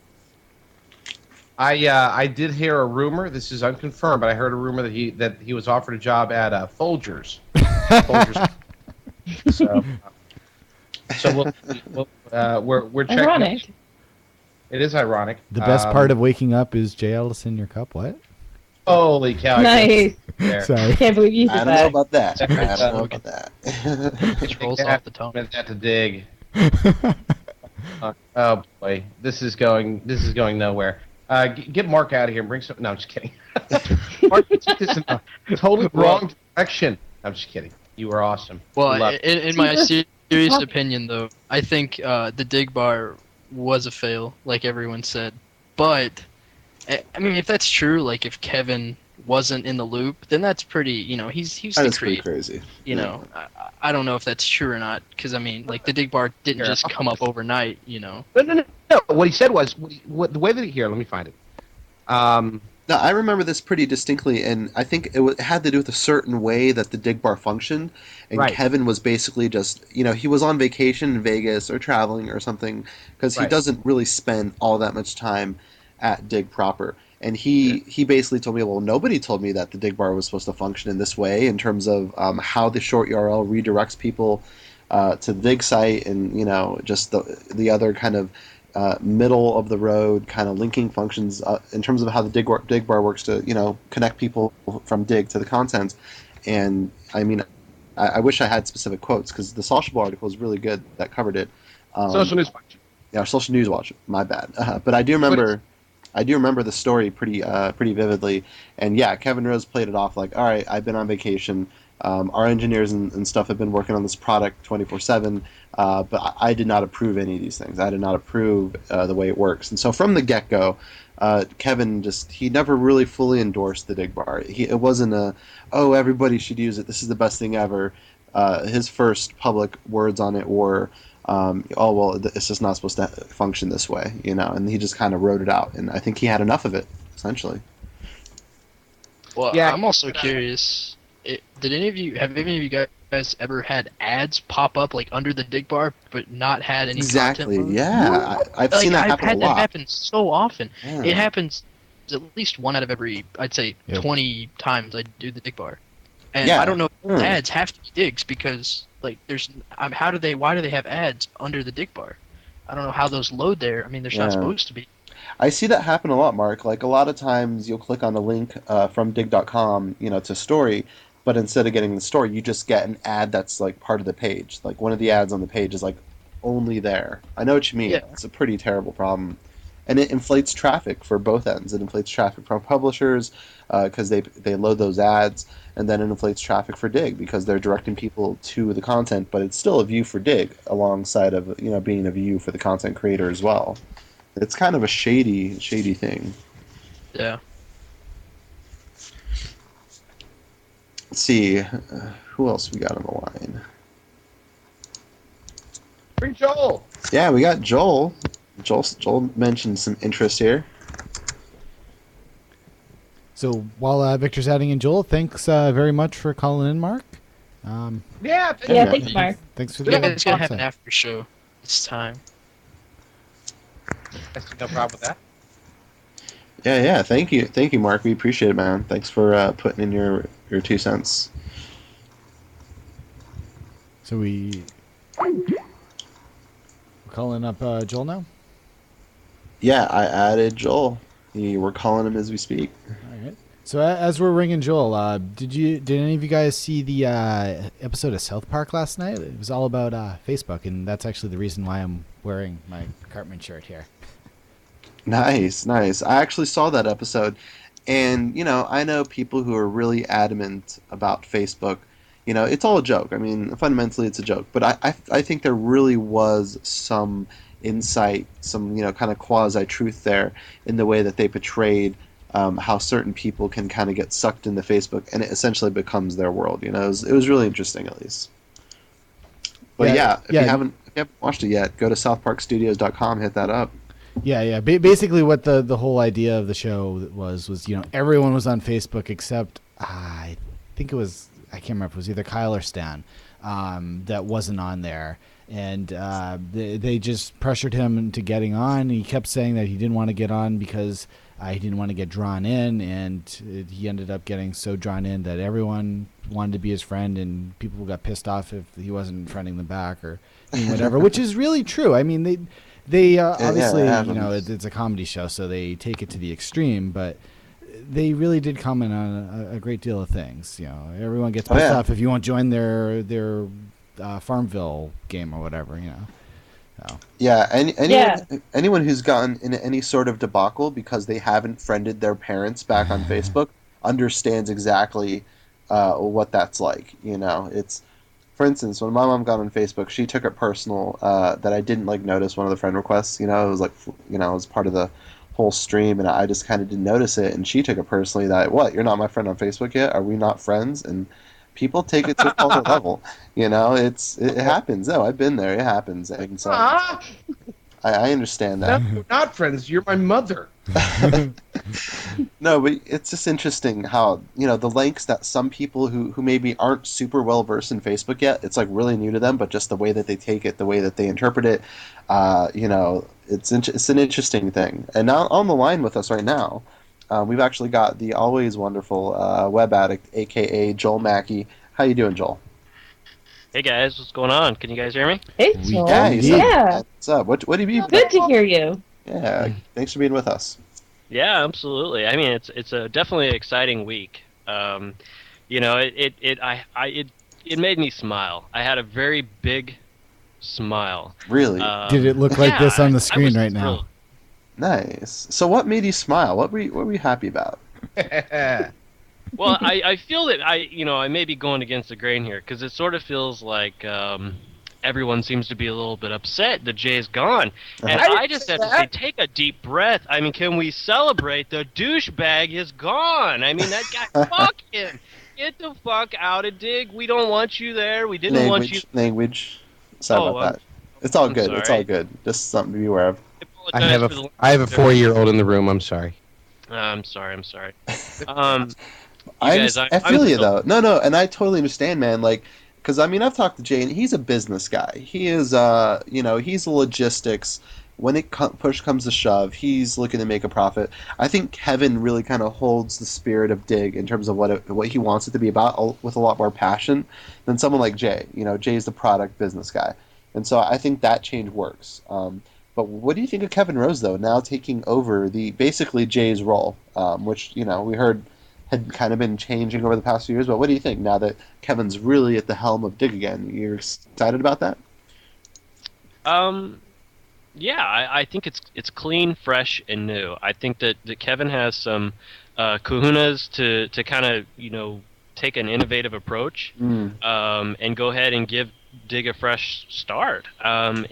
I did hear a rumor. This is unconfirmed, but I heard a rumor that he was offered a job at Folgers. Folgers. So we're checking. Ironic. It is ironic. The best part of waking up is Jay Ellis in your cup. What? Holy cow! Nice. Sorry. I can't believe you said that. I don't know about that. I don't know about that. It rolls off the tongue. That to Digg. Oh boy, this is going nowhere. Get Mark out of here and bring some. No, I'm just kidding. Mark, you took this in a totally wrong direction. I'm just kidding. You were awesome. Well, in my serious opinion, though, I think the Digg bar was a fail, like everyone said. But I mean, if that's true, like if Kevin wasn't in the loop, then that's pretty. He's that's pretty crazy. I don't know if that's true or not, because I mean, like the Digg bar didn't just come up overnight. No. What he said was the way that here. Let me find it. No, I remember this pretty distinctly, and I think it had to do with a certain way that the Digg bar functioned. And right. Kevin was basically just, he was on vacation in Vegas or traveling or something, because he doesn't really spend all that much time at Digg proper. And he basically told me, well, nobody told me that the Digg bar was supposed to function in this way in terms of how the short URL redirects people to the Digg site, and just the other kind of middle of the road kind of linking functions in terms of how the Digg bar works to connect people from Digg to the content. And I mean, I wish I had specific quotes, because the SocialBlade article is really good that covered it. Social News Watch. Yeah, Social News Watch. My bad. But I do remember the story pretty vividly. And yeah, Kevin Rose played it off like, all right, I've been on vacation. Our engineers and stuff have been working on this product 24/7, but I did not approve any of these things. I did not approve the way it works. And so from the get-go, Kevin he never really fully endorsed the Digg bar. It wasn't everybody should use it, this is the best thing ever. His first public words on it were, it's just not supposed to function this way, and he just kind of wrote it out. And I think he had enough of it, essentially. Well, yeah, I'm also curious. Have any of you guys ever had ads pop up like under the Digg bar, but not had any exactly? Content? Yeah, I've seen that happen a lot. I've had that happen so often. Yeah. It happens at least one out of every, I'd say, 20 times I do the Digg bar, and I don't know if ads have to be Diggs, because like why do they have ads under the Digg bar? I don't know how those load there. I mean, they're not supposed to be. I see that happen a lot, Mark. Like a lot of times you'll click on a link from Digg.com, to story. But instead of getting the story, you just get an ad that's like part of the page. Like one of the ads on the page is like only there. I know what you mean. Yeah. It's a pretty terrible problem. And it inflates traffic for both ends. It inflates traffic from publishers because they load those ads, and then it inflates traffic for Digg because they're directing people to the content, but it's still a view for Digg alongside of being a view for the content creator as well. It's kind of a shady thing. Yeah. Let's see, who else we got on the line? Bring Joel. Yeah, we got Joel. Joel mentioned some interest here. So while Victor's adding in Joel, thanks very much for calling in, Mark. Yeah. Thanks, Mark. Thanks for We're the gonna have an after show this time. I see no problem with that. Yeah. Thank you, Mark. We appreciate it, man. Thanks for putting in your 2 cents. So we're calling up Joel now. Yeah, I added Joel. We're calling him as we speak. All right. So as we're ringing Joel, did any of you guys see the episode of South Park last night? It was all about Facebook, and that's actually the reason why I'm wearing my Cartman shirt here. Nice. I actually saw that episode, and I know people who are really adamant about Facebook. It's all a joke. I mean, fundamentally, it's a joke. But I think there really was some insight, some kind of quasi truth there in the way that they portrayed how certain people can kind of get sucked into Facebook, and it essentially becomes their world. It was really interesting, at least. But if you haven't watched it yet, go to southparkstudios.com, hit that up. Yeah. Basically, what the whole idea of the show was everyone was on Facebook except I think it was, I can't remember if it was either Kyle or Stan that wasn't on there. And they just pressured him into getting on. He kept saying that he didn't want to get on because he didn't want to get drawn in, and he ended up getting so drawn in that everyone wanted to be his friend, and people got pissed off if he wasn't friending them back or whatever, which is really true. I mean, they obviously, it's a comedy show, so they take it to the extreme, but they really did comment on a great deal of things. Everyone gets pissed off if you won't join their Farmville game or whatever, So. Yeah, anyone who's gotten in any sort of debacle because they haven't friended their parents back on Facebook understands exactly what that's like. It's, for instance, when my mom got on Facebook, she took it personal that I didn't notice one of the friend requests. It was it was part of the whole stream, and I just kind of didn't notice it, and she took it personally that, what, you're not my friend on Facebook yet? Are we not friends? And people take it to another level. It happens. No, I've been there. It happens, and so I understand that. No, we're not friends. You're my mother. No, but it's just interesting how the lengths that some people who maybe aren't super well versed in Facebook yet, it's really new to them, but just the way that they take it, the way that they interpret it, it's an interesting thing. And now on the line with us right now, we've actually got the always wonderful web addict, aka Joel Mackey. How you doing, Joel? Hey guys, what's going on? Can you guys hear me? Hey, Joel. Yeah. What's up? What do you mean? Good to hear you. Yeah, thanks for being with us. Yeah, absolutely. I mean, it's a definitely exciting week. It made me smile. I had a very big smile. Really? Did it look like this on the screen right now? Nice. So what made you smile? What were you happy about? Well, I feel that I may be going against the grain here because it sort of feels like everyone seems to be a little bit upset that Jay's gone. And I just have to say, take a deep breath. I mean, can we celebrate? The douchebag is gone. I mean, that guy, fuck him. Get the fuck out of Digg. We don't want you there. We didn't want you. Language. Sorry about that. It's all good. Sorry. It's all good. Just something to be aware of. I have a 4-year-old in the room. I'm sorry. I'm sorry. I feel you though. No, and I totally understand, man. Because I've talked to Jay, and he's a business guy. He is, he's logistics. When push comes to shove, he's looking to make a profit. I think Kevin really kind of holds the spirit of Digg in terms of what he wants it to be about with a lot more passion than someone like Jay. Jay's the product business guy, and so I think that change works. But what do you think of Kevin Rose though, now taking over basically Jay's role, which we heard had kind of been changing over the past few years, but what do you think now that Kevin's really at the helm of Digg again? You're excited about that? Yeah, I think it's clean, fresh, and new. I think that Kevin has some kahunas to kind of take an innovative approach, and go ahead and give Dig a fresh start. And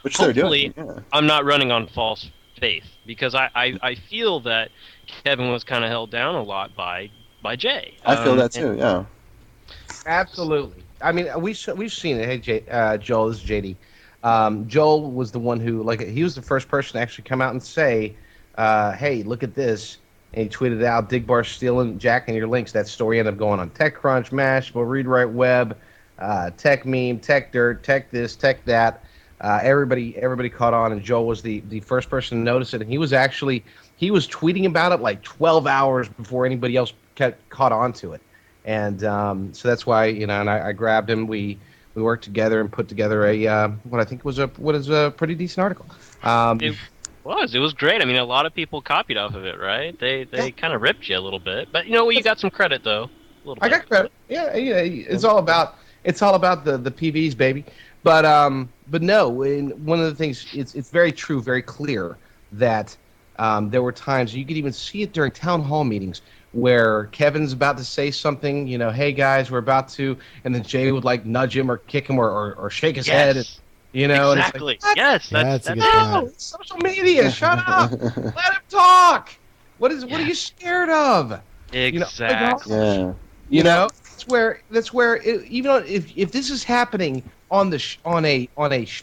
Which they're hopefully, doing. Yeah. I'm not running on false faith because I feel that Kevin was kind of held down a lot by Jay. I feel that too. Yeah. Absolutely. I mean, we've seen it. Hey, Joel, this is JD. Joel was the one who, like, he was the first person to actually come out and say, "Hey, look at this." And he tweeted out, "Digbar stealing, jacking your links." That story ended up going on TechCrunch, Mashable, Read Write Web, Tech Meme, Tech Dirt, Tech this, Tech that. Everybody caught on, and Joel was the first person to notice it. And he was tweeting about it like 12 hours before anybody else caught on to it. And so that's why, and I grabbed him. We worked together and put together what I think was a pretty decent article. It was great. I mean, a lot of people copied off of it, right? They kind of ripped you a little bit, but you got some credit though. I got credit. Yeah. It's all about the PVs, baby. But no. One of the things, it's very true, very clear that there were times you could even see it during town hall meetings where Kevin's about to say something, hey guys, we're about to, and then Jay would like nudge him or kick him or shake his head, and, exactly. And it's like, yes, that's a good no, point. it's social media. Shut up. Let him talk. What are you scared of? Exactly. Yeah. That's where even if this is happening on a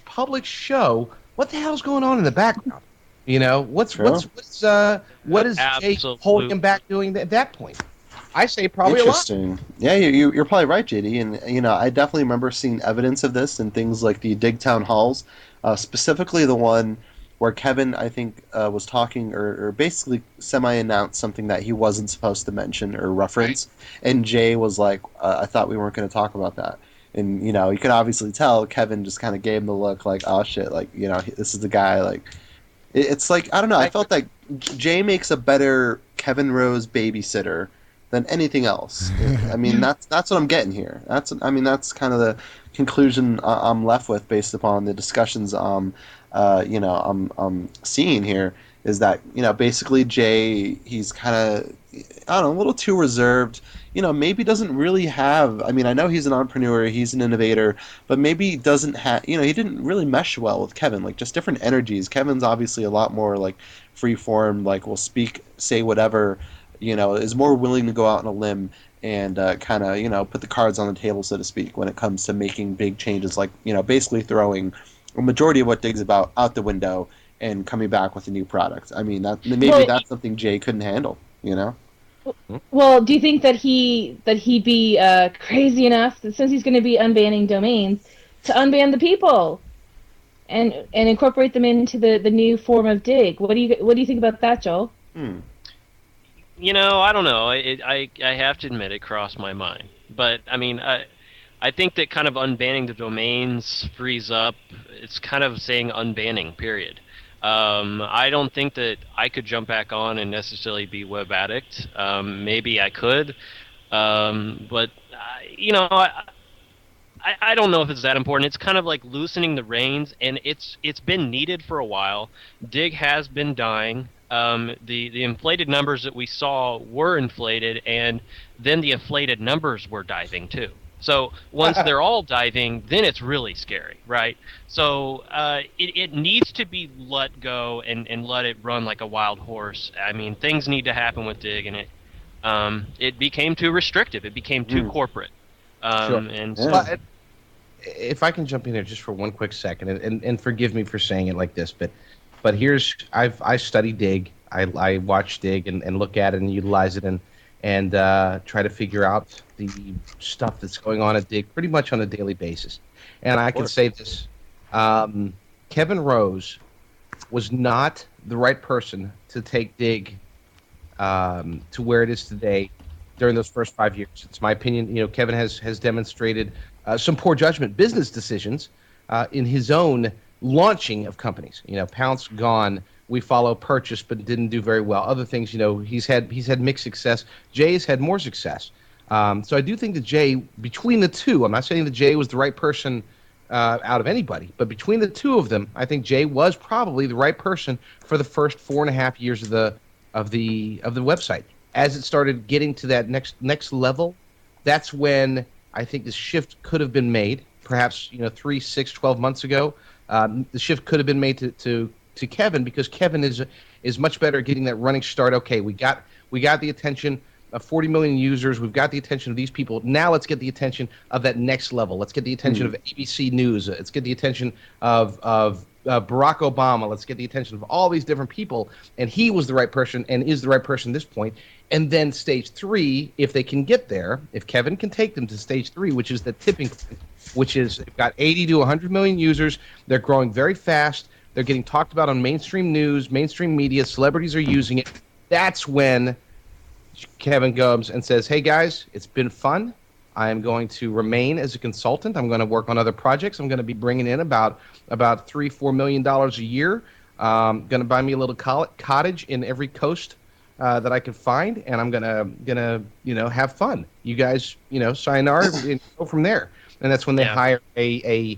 public show, what the hell's going on in the background? What is Jay holding him back doing at that point? I say probably Interesting. a lot. Yeah, you're probably right, JD. And I definitely remember seeing evidence of this in things like the Dig Town Halls, specifically the one where Kevin, I think, was talking or basically semi-announced something that he wasn't supposed to mention or reference, and Jay was like, "I thought we weren't going to talk about that." And you can obviously tell Kevin just kind of gave him the look, like, "Oh shit!" Like, this is the guy, like. It's like, I don't know. I felt like Jay makes a better Kevin Rose babysitter than anything else. I mean, that's what I'm getting here. That's kind of the conclusion I'm left with based upon the discussions I'm seeing here. Is that basically Jay, he's kind of, I don't know, a little too reserved. Maybe doesn't really have. I mean, I know he's an entrepreneur, he's an innovator, but maybe doesn't have. He didn't really mesh well with Kevin. Like, just different energies. Kevin's obviously a lot more like free form. Like, will speak, say whatever. Is more willing to go out on a limb and kind of put the cards on the table, so to speak, when it comes to making big changes. Like, basically throwing a majority of what Dig's about out the window and coming back with a new product. I mean, that's something Jay couldn't handle. Well, do you think that he'd be crazy enough that since he's going to be unbanning domains to unban the people and incorporate them into the new form of Dig? What do you think about that, Joel? I don't know. I have to admit it crossed my mind, but I mean, I think that kind of unbanning the domains frees up. It's kind of saying unbanning, period. I don't think that I could jump back on and necessarily be web addict. Maybe I could, but I don't know if it's that important. It's kind of like loosening the reins, and it's been needed for a while. Dig has been dying. The inflated numbers that we saw were inflated, and then the inflated numbers were diving too. So once they're all diving, then it's really scary, right? So it needs to be let go and let it run like a wild horse. I mean, things need to happen with Dig, and it became too restrictive. It became too corporate. Sure. And so, but if I can jump in there just for one quick second, and forgive me for saying it like this, but I study Dig. I watch Dig and look at it and utilize it and try to figure out the stuff that's going on at Dig pretty much on a daily basis. And I can say this, Kevin Rose was not the right person to take Dig to where it is today during those first 5 years. It's my opinion. Kevin has demonstrated some poor judgment, business decisions in his own launching of companies. Pounce gone. We follow Purchase, but it didn't do very well. Other things, he's had mixed success. Jay's had more success. So I do think that Jay, between the two, I'm not saying that Jay was the right person out of anybody. But between the two of them, I think Jay was probably the right person for the first 4.5 years of the website. As it started getting to that next level, that's when I think the shift could have been made. Perhaps 3, 6, 12 months ago, the shift could have been made to Kevin, because Kevin is much better at getting that running start. Okay, we got the attention of 40 million users. We've got the attention of these people. Now let's get the attention of that next level. Let's get the attention of ABC News. Let's get the attention of Barack Obama. Let's get the attention of all these different people. And he was the right person and is the right person at this point. And then stage 3, if they can get there, if Kevin can take them to stage 3, which is the tipping point, which is they've got 80 to 100 million users. They're growing very fast. They're getting talked about on mainstream news, mainstream media. Celebrities are using it. That's when Kevin comes and says, hey, guys, it's been fun. I am going to remain as a consultant. I'm going to work on other projects. I'm going to be bringing in about $3-4 million a year. Going to buy me a little cottage in every coast that I can find, and I'm gonna have fun. You guys, sayonara, and go from there. And that's when they hire a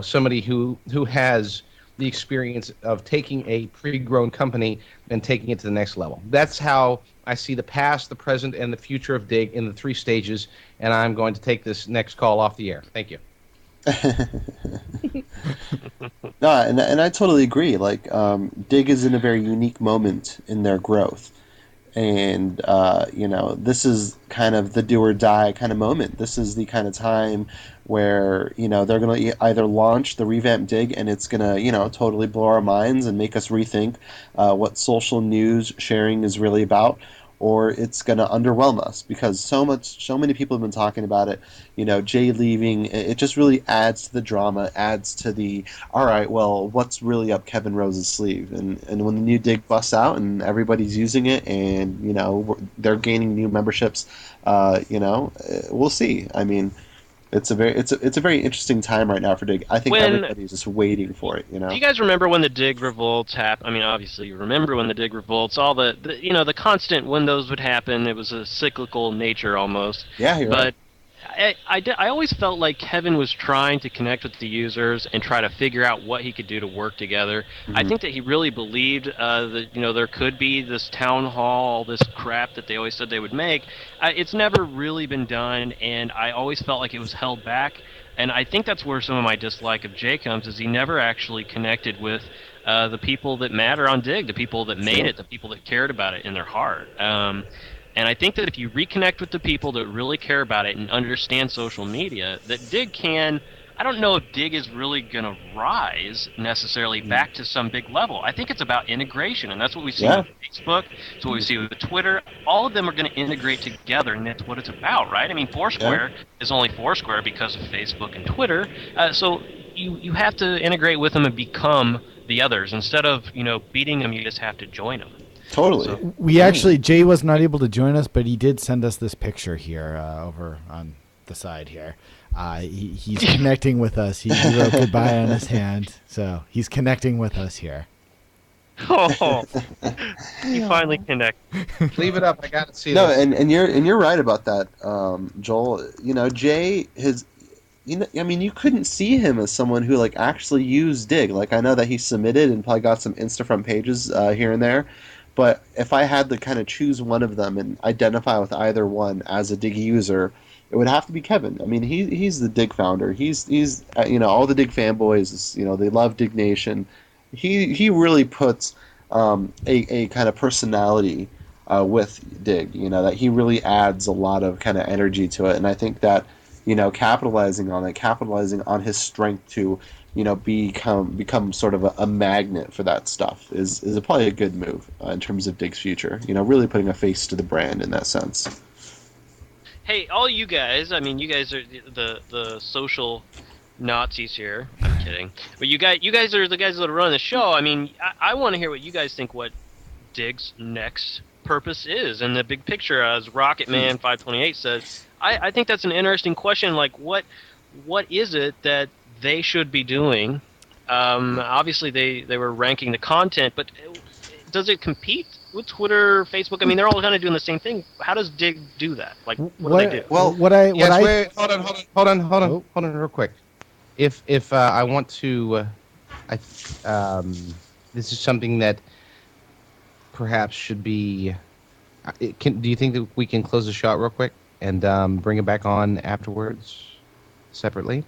somebody who has the experience of taking a pre-grown company and taking it to the next level. That's how I see the past, the present, and the future of Digg in the 3 stages. And I'm going to take this next call off the air. Thank you. No, and I totally agree. Like, Digg is in a very unique moment in their growth. And, this is kind of the do or die kind of moment. This is the kind of time where, they're going to either launch the revamped Digg and it's going to, totally blow our minds and make us rethink what social news sharing is really about, or it's going to underwhelm us because so many people have been talking about it. Jay leaving, it just really adds to the drama, adds to the, all right, well, what's really up Kevin Rose's sleeve? And when the new Digg busts out and everybody's using it and, they're gaining new memberships, we'll see. I mean, it's a very interesting time right now for Digg. I think everybody's just waiting for it. Do you guys remember when the Digg revolts happened? I mean, obviously you remember when the Digg revolts. All the constant when those would happen. It was a cyclical nature almost. Yeah, you're right. I always felt like Kevin was trying to connect with the users and try to figure out what he could do to work together. Mm-hmm. I think that he really believed that there could be this town hall, all this crap that they always said they would make. It's never really been done, and I always felt like it was held back. And I think that's where some of my dislike of Jay comes, is he never actually connected with the people that matter on Digg, the people that made it, the people that cared about it in their heart. And I think that if you reconnect with the people that really care about it and understand social media, that Digg can... I don't know if Digg is really going to rise necessarily back to some big level. I think it's about integration, and that's what we see with Facebook. It's what we see with Twitter. All of them are going to integrate together, and that's what it's about, right? I mean, Foursquare is only Foursquare because of Facebook and Twitter. So you have to integrate with them and become the others. Instead of beating them, you just have to join them. Totally. So, we actually, Jay was not able to join us, but he did send us this picture here over on the side here. He's connecting with us. He wrote goodbye on his hand, so he's connecting with us here. Oh, you finally connect. Leave it up. I got to see this. No, and you're right about that, Joel. Jay has. You couldn't see him as someone who actually used Digg. I know that he submitted and probably got some Instafront pages here and there. But if I had to kind of choose one of them and identify with either one as a Digg user, it would have to be Kevin. I mean, he's the Digg founder. He's all the Digg fanboys. They love Digg Nation. He really puts a kind of personality with Digg. That he really adds a lot of kind of energy to it, and I think that capitalizing on his strength to become sort of a magnet for that stuff is probably a good move in terms of Digg's future. Really putting a face to the brand in that sense. Hey, all you guys, I mean, you guys are the social Nazis here. I'm kidding. But you guys are the guys that run the show. I mean, I want to hear what you guys think what Digg's next purpose is in the big picture. As Rocket Man 528 says, I think that's an interesting question. What is it that they should be doing? Obviously, they were ranking the content, but does it compete with Twitter, Facebook? I mean, they're all kind of doing the same thing. How does Digg do that? What do they do? Well, hold on real quick. if I want to, I this is something that perhaps should be. Do you think that we can close the shot real quick and bring it back on afterwards, separately,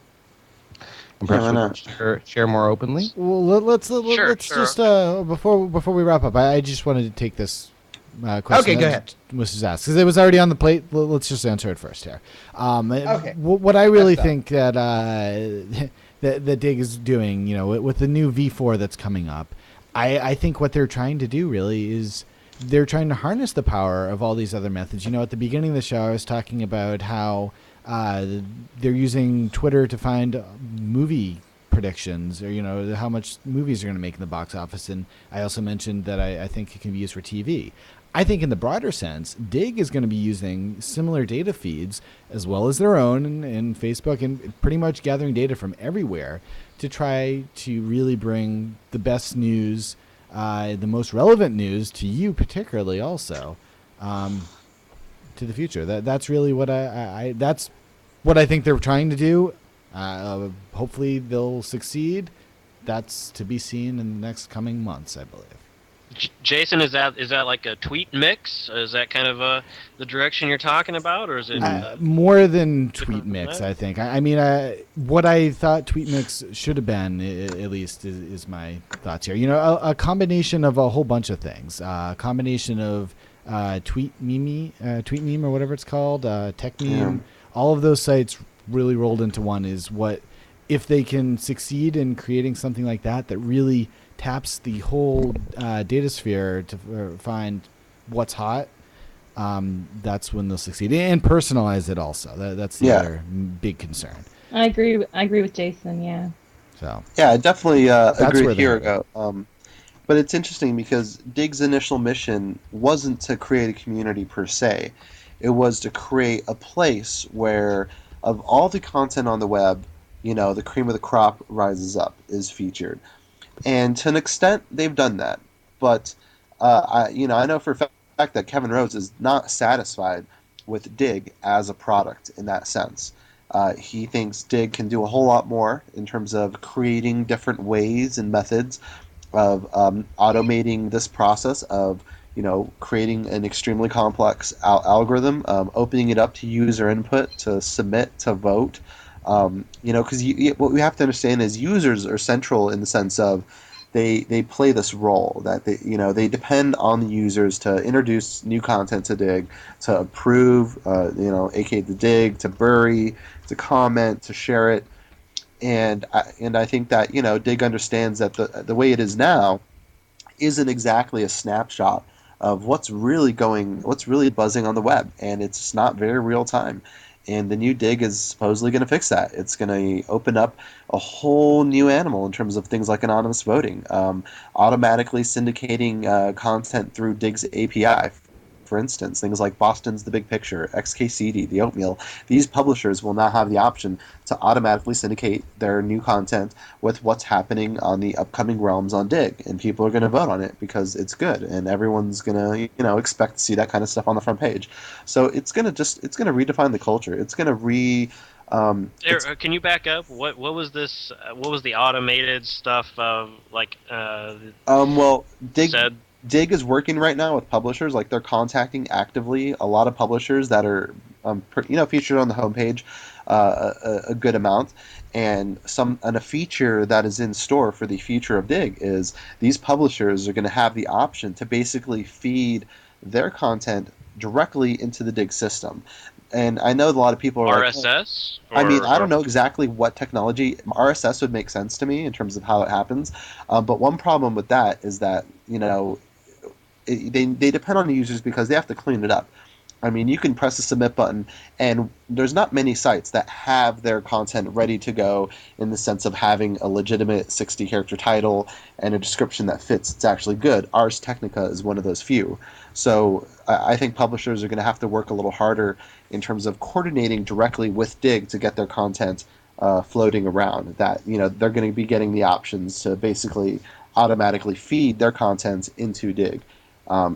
and Yeah, perhaps why we can not? share more openly? Well, Sure, let's sure. just before we wrap up, I just wanted to take this question Okay, go ahead. was just asked because it was already on the plate. Let's just answer it first here. Okay. What I really That's think that that Digg is doing, with the new V4 that's coming up, I think what they're trying to do really is they're trying to harness the power of all these other methods. At the beginning of the show, I was talking about how they're using Twitter to find movie predictions, or how much movies are going to make in the box office, and I also mentioned that I think it can be used for TV. I think in the broader sense, Digg is going to be using similar data feeds as well as their own and Facebook, and pretty much gathering data from everywhere to try to really bring the best news, the most relevant news to you particularly also, to the future. That's really what that's what I think they're trying to do. Hopefully they'll succeed. That's to be seen in the next coming months, I believe. Jason, is that like a tweet mix? Is that kind of the direction you're talking about, or is it more than tweet different than mix? that? I think. I mean, what I thought tweet mix should have been, at least, is my thoughts here. A combination of a whole bunch of things. A combination of tweet meme, or whatever it's called, tech meme. Yeah. All of those sites really rolled into one is what, if they can succeed in creating something like that really taps the whole data sphere to find what's hot, that's when they'll succeed, and personalize it also. That's the other big concern. I agree with Jason, yeah. So Yeah, I definitely agree where with they're Urgo. But it's interesting because Digg's initial mission wasn't to create a community per se. It was to create a place where, of all the content on the web, the cream of the crop rises up, is featured. And to an extent, they've done that. But I know for a fact that Kevin Rhodes is not satisfied with Digg as a product in that sense. He thinks Digg can do a whole lot more in terms of creating different ways and methods of automating this process of creating an extremely complex algorithm, opening it up to user input, to submit, to vote. Because what we have to understand is users are central in the sense of they play this role that they depend on the users to introduce new content to Digg, to approve, aka the Digg, to bury, to comment, to share it. And I think that Digg understands that the way it is now isn't exactly a snapshot of what's really buzzing on the web, and it's not very real time. And the new Digg is supposedly going to fix that. It's going to open up a whole new animal in terms of things like anonymous voting, automatically syndicating content through Digg's API. For instance, things like Boston's The Big Picture, XKCD, The Oatmeal. These publishers will now have the option to automatically syndicate their new content with what's happening on the upcoming realms on Digg, and people are going to vote on it because it's good, and everyone's going to expect to see that kind of stuff on the front page. So it's going to redefine the culture. It's going to Can you back up? What was this? What was the automated stuff of well, Digg said? Digg is working right now with publishers. Like, they're contacting actively a lot of publishers that are, featured on the homepage a good amount. And a feature that is in store for the future of Digg is these publishers are going to have the option to basically feed their content directly into the Digg system. And I know a lot of people are RSS? I mean, I don't know exactly what technology. RSS would make sense to me in terms of how it happens. But one problem with that is that, they depend on the users because they have to clean it up. I mean, you can press the submit button, and there's not many sites that have their content ready to go in the sense of having a legitimate 60-character title and a description that fits. It's actually good. Ars Technica is one of those few. So I think publishers are going to have to work a little harder in terms of coordinating directly with Digg to get their content floating around. That they're going to be getting the options to basically automatically feed their content into Digg.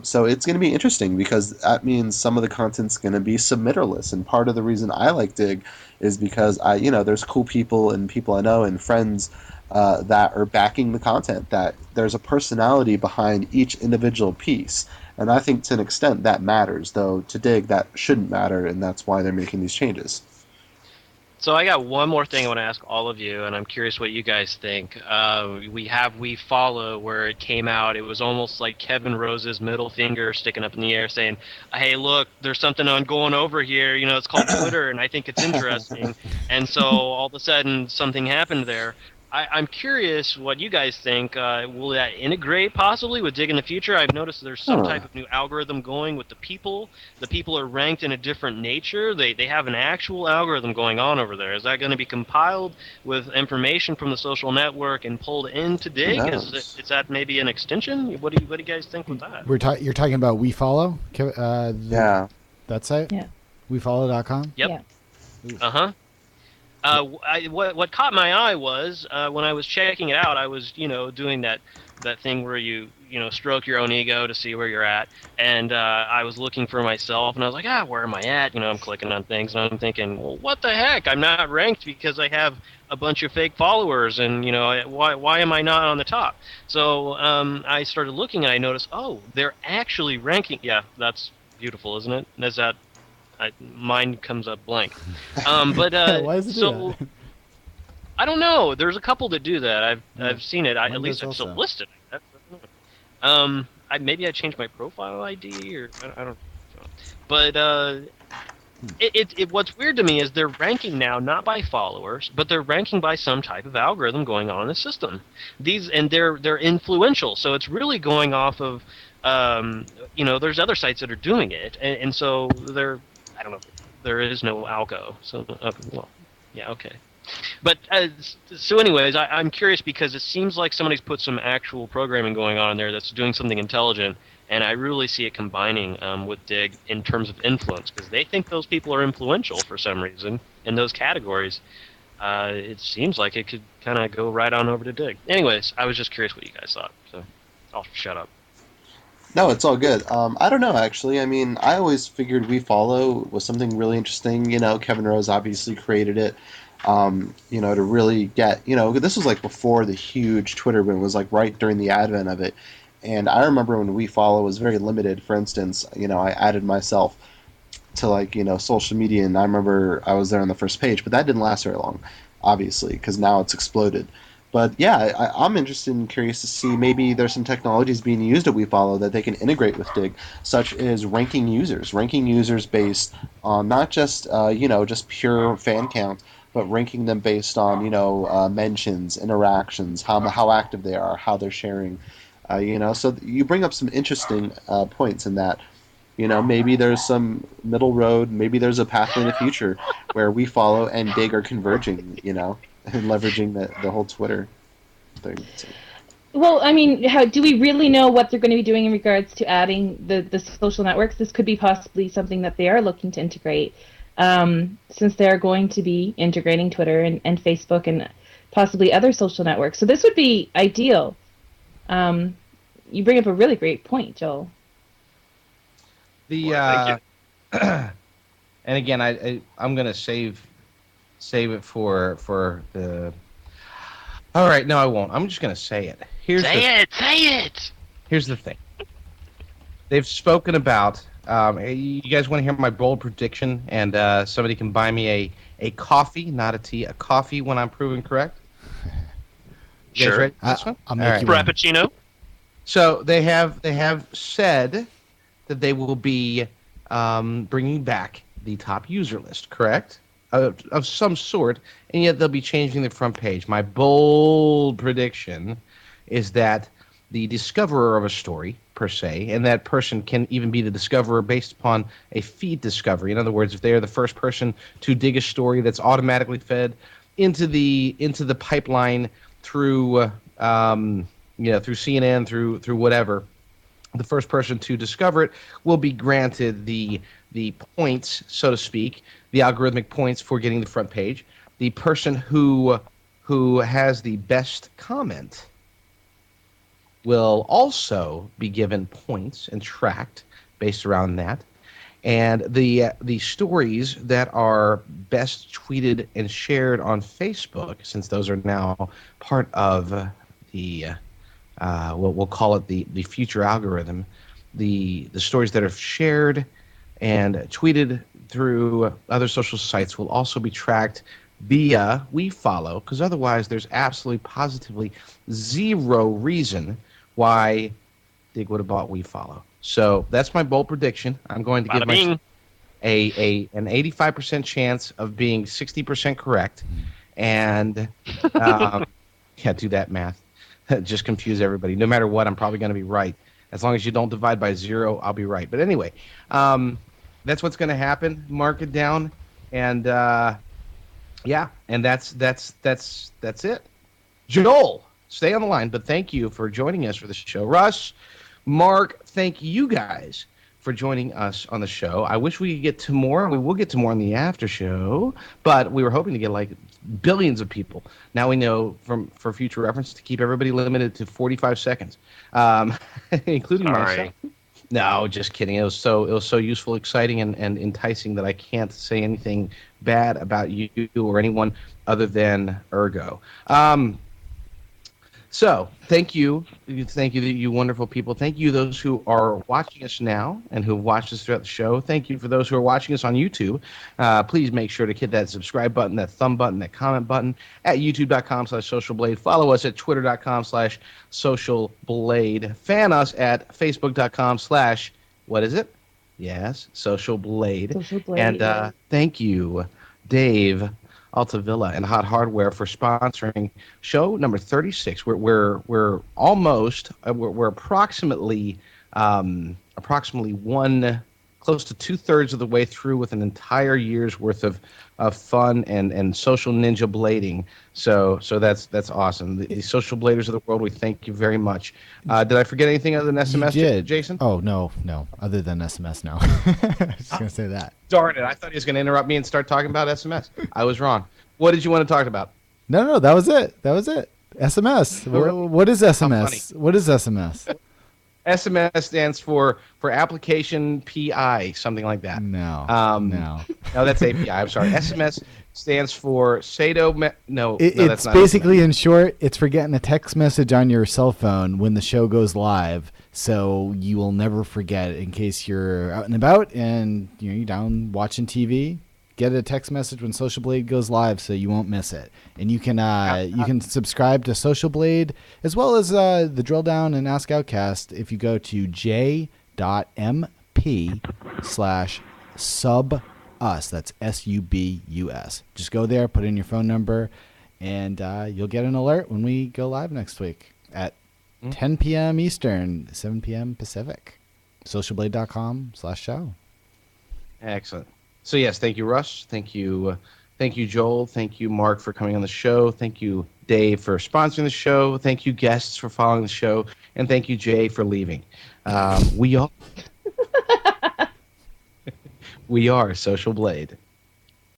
So it's going to be interesting because that means some of the content's going to be submitterless. And part of the reason I like Digg is because there's cool people and people I know and friends that are backing the content, that there's a personality behind each individual piece. And I think to an extent that matters, though to Digg that shouldn't matter, and that's why they're making these changes. So I got one more thing I want to ask all of you, and I'm curious what you guys think. We follow where it came out. It was almost like Kevin Rose's middle finger sticking up in the air, saying, "Hey, look, there's something on going over here. It's called Twitter, and I think it's interesting." And so all of a sudden, something happened there. I'm curious what you guys think. Will that integrate possibly with Digg in the future? I've noticed there's some type of new algorithm going with the people. The people are ranked in a different nature. They have an actual algorithm going on over there. Is that going to be compiled with information from the social network and pulled into Digg? Is that maybe an extension? What do you guys think with that? You're talking about WeFollow? Yeah. That site? Yeah. WeFollow.com? Yep. Yeah. Uh-huh. What caught my eye was when I was checking it out, I was doing that thing where you stroke your own ego to see where you're at, and I was looking for myself, and I was like, where am I at? I'm clicking on things, and I'm thinking, well, what the heck? I'm not ranked because I have a bunch of fake followers, and why am I not on the top? So I started looking, and I noticed, they're actually ranking. Yeah, that's beautiful, isn't it? Is that? Mine comes up blank. But why does it do that? I don't know. There's a couple that do that. I've seen it. At least it's still listed. Maybe I changed my profile ID or I don't know. But what's weird to me is they're ranking now not by followers, but they're ranking by some type of algorithm going on in the system. They're influential, so it's really going off of there's other sites that are doing it, and so I don't know. There is no algo. So, okay. But so, anyways, I'm curious because it seems like somebody's put some actual programming going on in there that's doing something intelligent, and I really see it combining with Digg in terms of influence because they think those people are influential for some reason in those categories. It seems like it could kind of go right on over to Digg. Anyways, I was just curious what you guys thought. So, I'll shut up. No, it's all good. I don't know, actually. I mean, I always figured WeFollow was something really interesting. Kevin Rose obviously created it, to really get, this was like before the huge Twitter boom. It was like right during the advent of it. And I remember when WeFollow was very limited. For instance, I added myself to social media, and I remember I was there on the first page, but that didn't last very long, obviously, because now it's exploded. But yeah, I'm interested and curious to see maybe there's some technologies being used at WeFollow that they can integrate with Digg, such as ranking users based on not just just pure fan count, but ranking them based on mentions, interactions, how active they are, how they're sharing. So you bring up some interesting points in that. Maybe there's some middle road, maybe there's a pathway in the future where WeFollow and Digg are converging, and leveraging the whole Twitter thing. So. Well, I mean, do we really know what they're going to be doing in regards to adding the social networks? This could be possibly something that they are looking to integrate, since they're going to be integrating Twitter and Facebook and possibly other social networks. So this would be ideal. You bring up a really great point, Joel. Thank you. And again, I'm going to save it for the. All right, no, I won't. I'm just going to say it. Say it. Here's the thing. They've spoken about. You guys want to hear my bold prediction? And somebody can buy me a coffee, not a tea, a coffee when I'm proven correct. You guys ready for this one? I'll make you Frappuccino. So they have said that they will be bringing back the top user list, correct? Of some sort, and yet they'll be changing the front page. My bold prediction is that the discoverer of a story, per se, and that person can even be the discoverer based upon a feed discovery. In other words, if they are the first person to dig a story that's automatically fed into the pipeline through through CNN, through whatever, the first person to discover it will be granted the points, so to speak, the algorithmic points for getting the front page. The person who has the best comment will also be given points and tracked based around that. And the stories that are best tweeted and shared on Facebook, since those are now part of the we'll call it the future algorithm, the stories that are shared and tweeted through other social sites will also be tracked via WeFollow, because otherwise there's absolutely positively zero reason why Digg would have bought WeFollow. So that's my bold prediction. I'm going to give myself an 85% chance of being 60% correct, and yeah, do that math. Just confuse everybody. No matter what, I'm probably going to be right. As long as you don't divide by 0, I'll be right. But anyway, that's what's going to happen. Mark it down, and yeah, and that's it. Joel, stay on the line, but thank you for joining us for the show. Russ, Mark, thank you guys for joining us on the show. I wish we could get to more. We will get to more in the after show, but we were hoping to get like billions of people. Now we know for future reference to keep everybody limited to 45 seconds, including myself. No, just kidding. It was so useful, exciting, and enticing that I can't say anything bad about you or anyone other than Urgo. So thank you, you wonderful people. Thank you, those who are watching us now and who have watched us throughout the show. Thank you for those who are watching us on YouTube. Please make sure to hit that subscribe button, that thumb button, that comment button at youtube.com/SocialBlade. Follow us at twitter.com/SocialBlade. Fan us at facebook.com/ what is it? Yes, SocialBlade. And thank you, Dave Altavilla and Hot Hardware for sponsoring show number 36. We're almost we're approximately close to 2/3 of the way through with an entire year's worth of fun and social ninja blading. So that's awesome. The social bladers of the world, we thank you very much. Did I forget anything other than SMS, Jason? Oh, no. Other than SMS, no. I was just going to say that. Darn it. I thought he was going to interrupt me and start talking about SMS. I was wrong. What did you want to talk about? No, that was it. SMS. What is SMS? What is SMS? SMS stands for application PI, something like that. No, that's API. I'm sorry. SMS stands for it's basically, in short, it's for getting a text message on your cell phone when the show goes live, so you will never forget it in case you're out and about and you're down watching TV. Get a text message when SocialBlade goes live, so you won't miss it. And you can subscribe to SocialBlade as well as the Drill Down and Ask Outcast if you go to j.mp/subus. That's SUBUS. Just go there, put in your phone number, and you'll get an alert when we go live next week at 10 p.m. Eastern, 7 p.m. Pacific. SocialBlade.com/show. Excellent. So yes, thank you, Russ. Thank you, Joel. Thank you, Mark, for coming on the show. Thank you, Dave, for sponsoring the show. Thank you, guests, for following the show, and thank you, Jay, for leaving. We are SocialBlade.